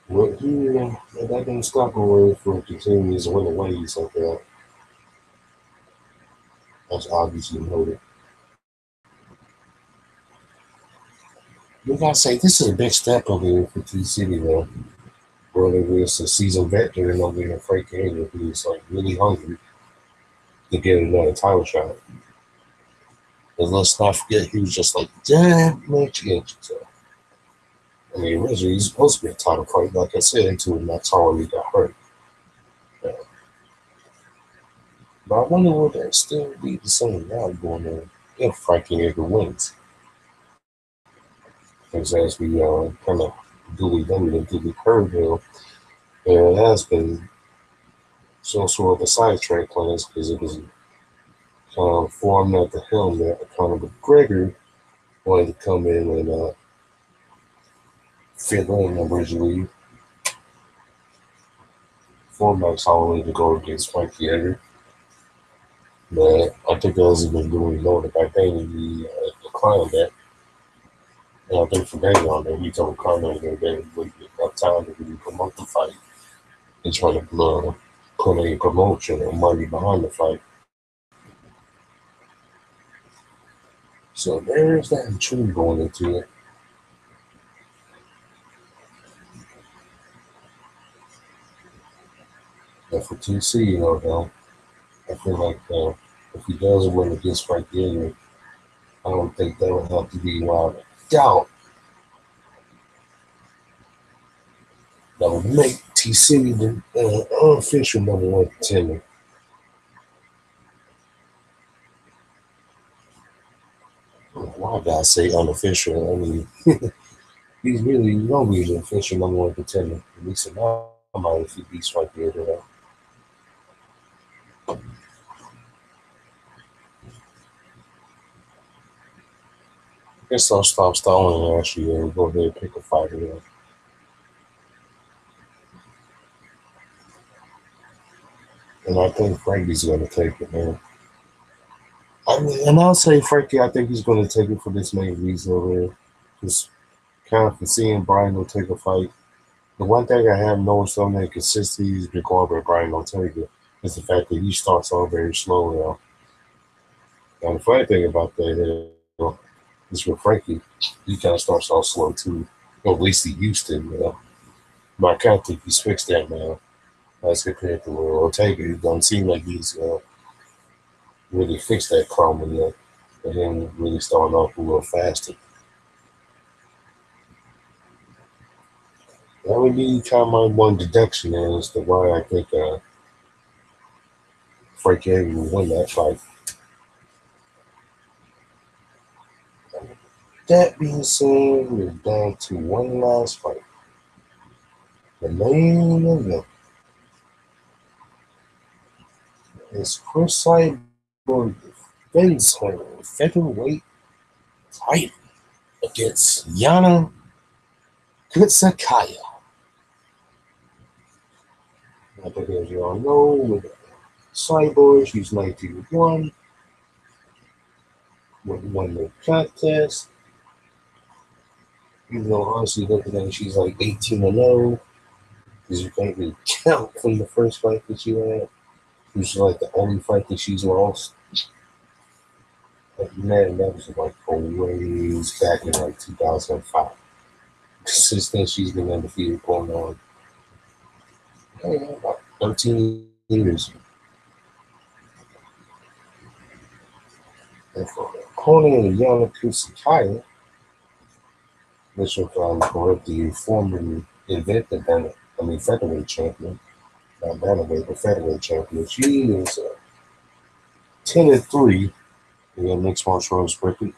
But that didn't stop him from continuing to win the ways like that. That's obviously noted. You gotta say this is a big step over here for T-City though. Whether it's a seasoned veteran over here, Frank Hager, who's like really hungry to get another title shot. And let's not forget he was just like damn much inches. I mean, originally he's supposed to be a title fight, like I said, until Max Holloway got hurt. But I wonder would that still be the same now going on if Frankie Hager wins. Because as we kind of duly noted and duly heard, there has been some sort of a sidetrack plans because it was formed at the helm that Conor McGregor wanted to come in and fill in originally for Max Holloway to go against Frankie Hager. But I think that hasn't been duly noted back then, and he declined that. And I think from then on, that he told Conor that they would get enough time to really promote the fight and try to put a promotion or money behind the fight. So there's that intrigue going into it. And for TC, though, I feel like if he does win against Frankie Hager, I don't think that would have to be without a doubt. That would make TC the unofficial #1 contender. Why did I say unofficial? I mean, he's really gonna be the official #1 contender. At least in my mind, if he beats Frankie Hager. I guess I'll stop stalling and actually go ahead and pick a fighter there. And I think Frankie's going to take it, man. I mean, and I'll say Frankie, I think he's going to take it for this main reason over here. Just kind of seeing Brian Ortega fight. The one thing I have noticed on that consistency he's been going by Brian Ortega is the fact that he starts off very slow now. And the funny thing about that is with Frankie, he kind of starts off slow too. Or at least he used to, But I kind of think he's fixed that now. As compared to Ortega, it doesn't seem like he's really fixed that problem yet. And then really starting off a little faster. That would be kind of my one deduction as to why I think Frankie Hager will win that fight. That being said, we're down to one last fight. The main event is Chris Cyborg defends her featherweight title against Yana Kutsakaya. I think as you all know, with Cyborg, she's 19-1. Won the contest. Even though honestly looking at it, she's like 18-0. Because you can't really count from the first fight that she had. Which is like the only fight that she's lost. But man, that was like ways back in like 2005. Since then, she's been undefeated going on about 13 years. And for the opponent of Yana Kutsakaya, which if I'm correct, the former invented featherweight champion, not bantamweight, but featherweight champion, she is 10-3 in the mixed martial arts record,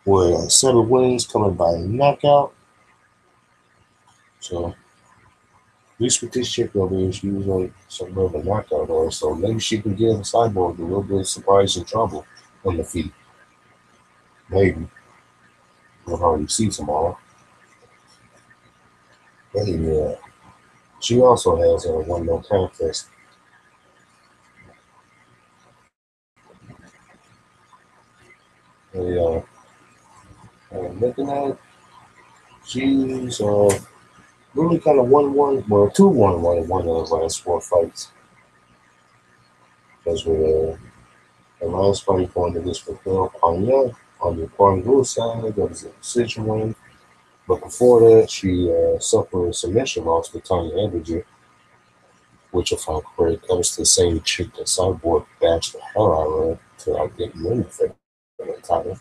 with 7 wins coming by knockout. So, at least with this chick over here, she was like something of a knockout or so. Maybe she can give Cyborg a little bit of surprise and trouble on the feet. Maybe. We'll hardly see tomorrow. But yeah. She also has a 1-0 contest. Yeah. Looking at it, she's really kind of 1-1, well, 2-1 in one of the last 4 fights. Because with the last fight going against Raquel Pena on the Guangzhou side, that was a decision win. But before that, she suffered a submission loss to Tanya Abinger, which, if I'm correct, that was the same chick that Cyborg bashed the hell out of to get win for the title.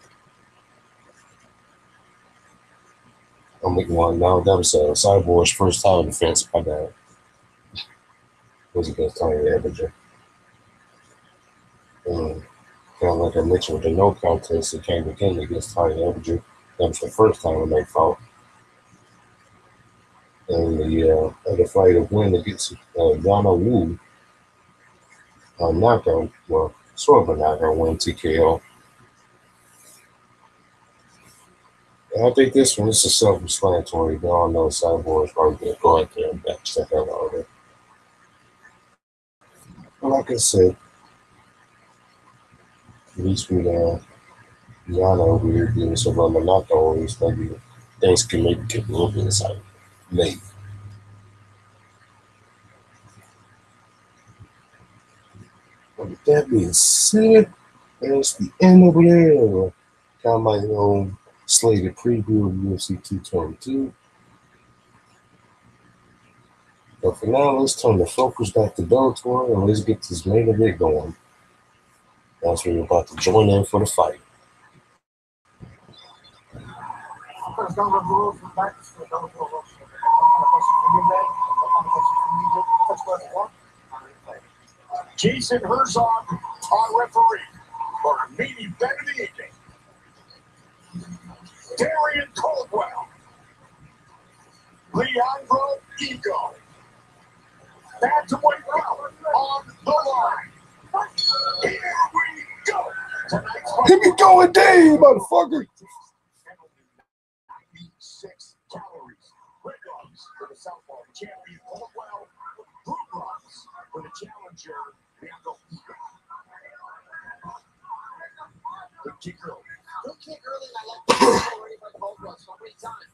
I'm making one now. That was Cyborg's first title defense by that. Was against Tanya Abinger. And kind of like I mentioned with the no contest, it came again against Tanya Abinger. That was the first time they fought. And the other fight of win against Yana Wu, knockout, well, sort of a knockout win, TKO. And I think this one is a self-explanatory. They all know Cyborg is probably going to go out there and bash the hell out of it. But like I said, at least with Yana over here getting some of the knockout wins, maybe things can maybe get a little bit inside. Maybe. But with that being said, that's the end of it. Got my own slated preview of UFC 222. But for now, let's turn the focus back to Bellator and let's get this main event going. That's where you're about to join in for the fight. Jason Herzog, our referee, for a main event of the evening. Darrion Caldwell, Leandro Higo. Bantamweight bout on the line. Here we go. Tonight's fight. Here we go indeed, motherfucker. 96 calories. Red gloves for the southpaw champion Caldwell. Blue gloves for the challenger Leandro Higo. Good kick early. Good kick early, and I like the already by Caldwell so many times.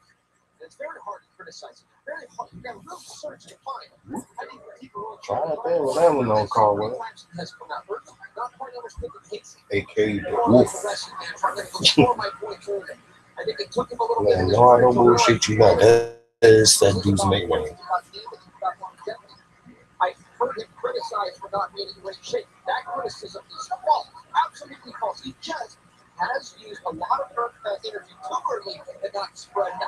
It's very hard to criticize. Very hard. You got a real search to find. I think people Try it there with that one on Caldwell. Not quite understood the case. A.K.A. the Wolf. I think it took him a little bit. Man, no, I don't bullshit you got. That is that dude's nickname. I heard him criticized for not being in great shape. That criticism is false. Absolutely false. He just has used a lot of energy too early and not spread out.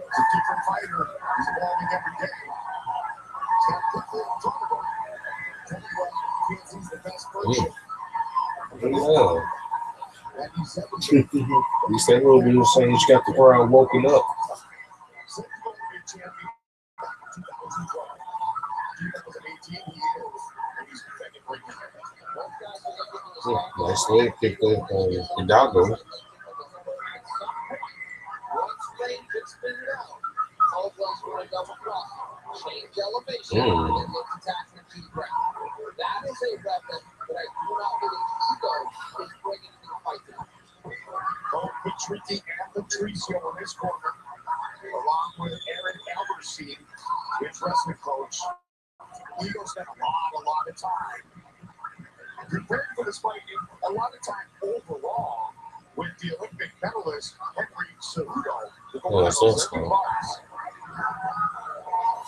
It's a different fighter. He's evolving every day. He's got quickly in front of him. Feels he's the best version. Yeah. And he's 17. You said a little bit of saying he's got the crowd woken up. Since going to be champion in 2012. 2018 he is. And he's defending right now. Yeah, nice leg kick there, Hidalgo. Once Lane gets figured out, Caldwell's going to double cross, change elevation, and then attack him to the ground. That is a weapon that I do not believe Higo is bringing to the fight tonight. Both Patrici and Patricio in this corner, along with Aaron Alberstein, his wrestling coach. Higo spent a lot of time preparing for this fight, a lot of time overall with the Olympic medalist Henry Cejudo.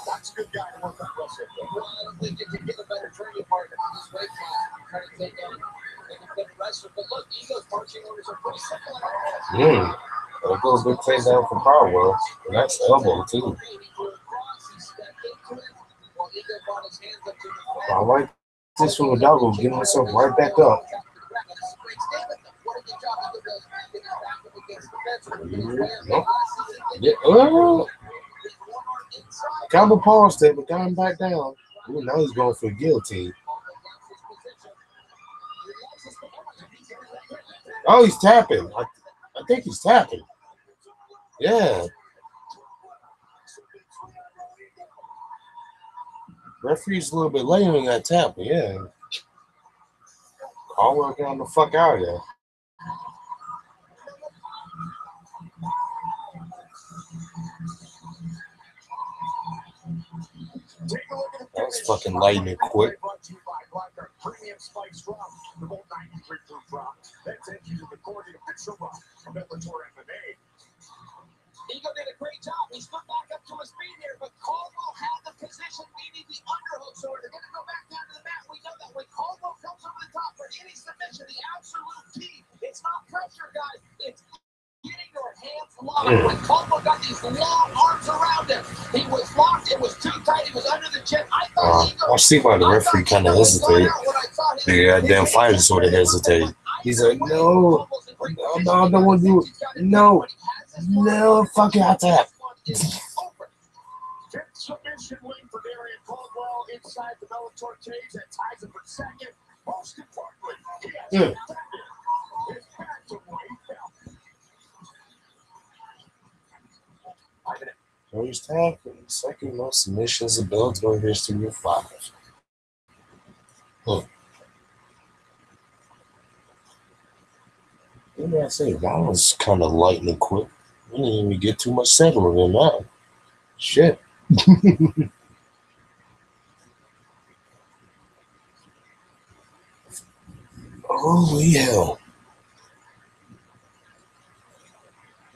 That's a good guy to work on wrestling. Well, I don't think you can get a better training partner for this weight class trying to take down a better wrestler. But look, Higo's marching orders are pretty simple. That goes a good takedown for Caldwell. And that's elbow, too. I like this from a doggo, getting myself right back up. Yeah. Cowboy paused it, but got him back down. Ooh, now he's going for a guillotine. Oh, he's tapping. I think he's tapping. Yeah. Referee's a little bit late on that tap, but yeah. Caldwell got the fuck out of there. That's fucking lightning quick. Premium spikes from the Volt 93 proof drop. That takes you to the core of the official rock from Bellator MMA. Higo did a great job. He stood back up to his feet here, but Caldwell had the position needing the underhook. So they're going to go back down to the mat. We know that when Caldwell comes over the top for any submission, the absolute key, it's not pressure, guys. It's getting your hands locked. When Caldwell got these long arms around him, he was locked. It was too tight. He was under the chin. I see why the referee kind of hesitated. The damn fighter sort of hesitated. He's like, no, I don't want to do it. No, fuck it, I tap. Fifth submission win for Darrion Caldwell inside the Bellator cage that ties him for second. Most importantly, he has defended his bantamweight belt. First half and second most submissions in Bellator history of 5. What did I say? That was kind of lightning quick. We didn't even get too much settling in that. Shit. Holy hell.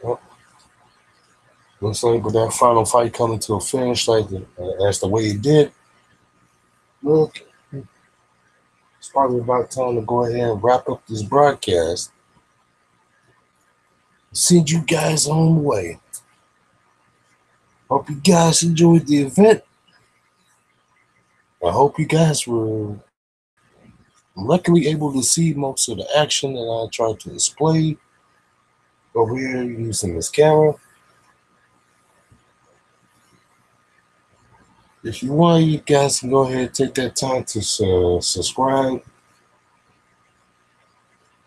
Well, looks like with that final fight coming to a finish, like that's the way it did. Look, it's probably about time to go ahead and wrap up this broadcast. Send you guys on the way. Hope you guys enjoyed the event. I hope you guys were luckily able to see most of the action that I tried to display over here using this camera. If you want, you guys can go ahead and take that time to subscribe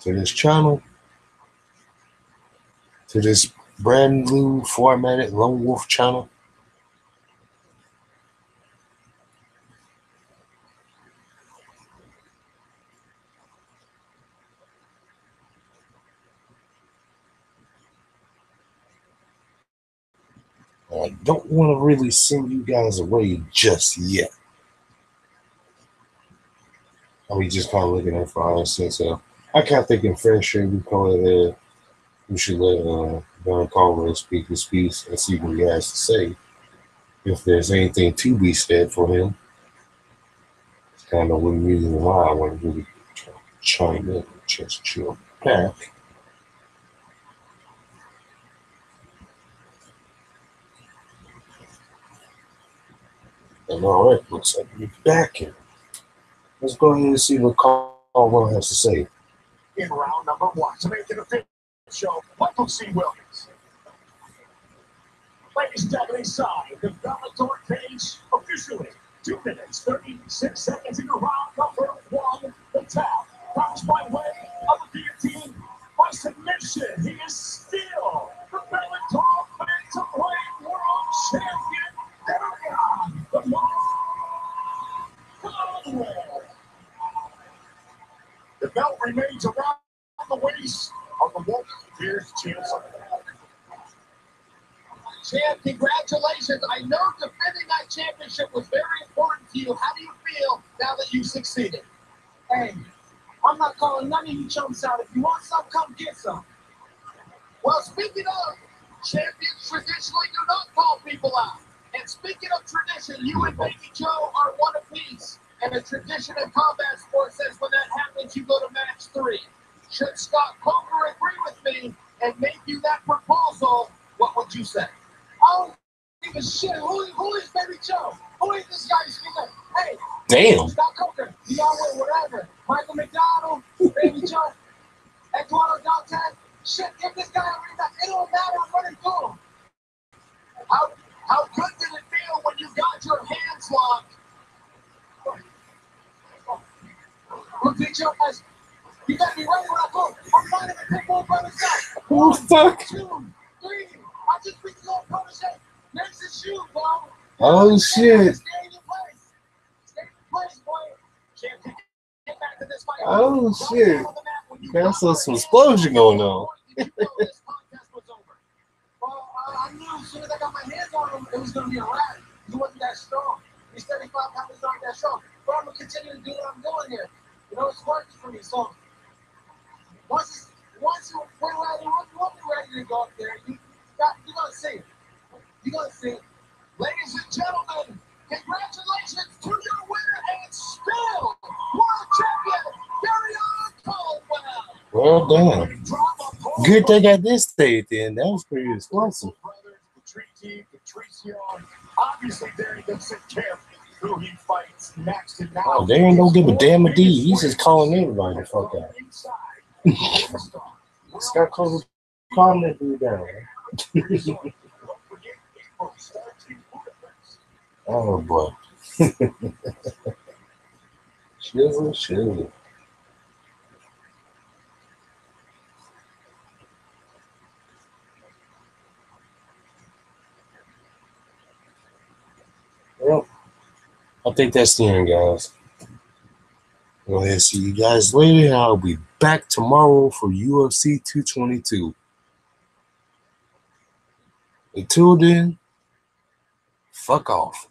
to this channel, to this brand new formatted Lone Wolf channel. I don't want to really send you guys away just yet. We just kind of looking at for instance. I kind of think in fair share we should let Darrion Caldwell speak his piece and see what he has to say. If there's anything to be said for him, it's kind of one reason why I want to really chime in and just chill back. And all right, looks like we're back here. Let's go ahead and see what Caldwell has to say. In round number 1, to make it a show, Michael C. Williams. Ladies and gentlemen, inside the Bellator cage, officially 2 minutes, 36 seconds into round number 1. The tap comes by way of the guillotine by submission. He is still the Bellator bantamweight world champion, Darrion Caldwell. The belt remains around the waist of the Wolf. Here's Chancellor. Champ, congratulations. I know defending that championship was very important to you. How do you feel now that you succeeded? Hey, I'm not calling none of you chumps out. If you want some, come get some. Well, speaking of, champions traditionally do not call people out. And speaking of tradition, you and Baby Joe are one apiece. And a tradition in combat sports says when that happens, you go to match 3. Should Scott Coker agree with me and make you that proposal, what would you say? I don't give a shit. Who is Baby Joe? Who is this guy speaking? Hey, damn. Scott Coker, you always Joe, Eduardo Dante, shit, give this guy a rematch. It don't matter. I'm running through him. How good did it feel when you got your hands locked? Look, Joe, you gotta be ready when I go. I'm finding the pit bull by the side. Oh, fuck. 1, 2, 3. I just beat the old protege. Next is you, bro. Oh, shit. Stay in your place. Stay in your place, boy. Can't get back to this fight. Oh, shit. There's some explosion going on. This contest was over. Well, I knew as soon as I got my hands on him, it was going to be a wrap. He wasn't that strong. These 35 pounds aren't that strong. But I'm going to continue to do what I'm doing here. You know, it's working for me. So once we're ready, we'll be ready to go up there. You're going to see it. You're going to see it. Ladies and gentlemen, congratulations to your winner and still world champion, Darrion Caldwell. Well done. Good they got this state then. That was pretty explosive. Obviously, Darrion doesn't care who he fights next. And now Oh, Darrion don't give a damn a D. He's just calling everybody the fuck out. Scott Cole's calm that dude down. Oh boy. Shizzle. Well, I think that's the end, guys. Well, see you guys later. I'll be back tomorrow for UFC 222. Until then, fuck off.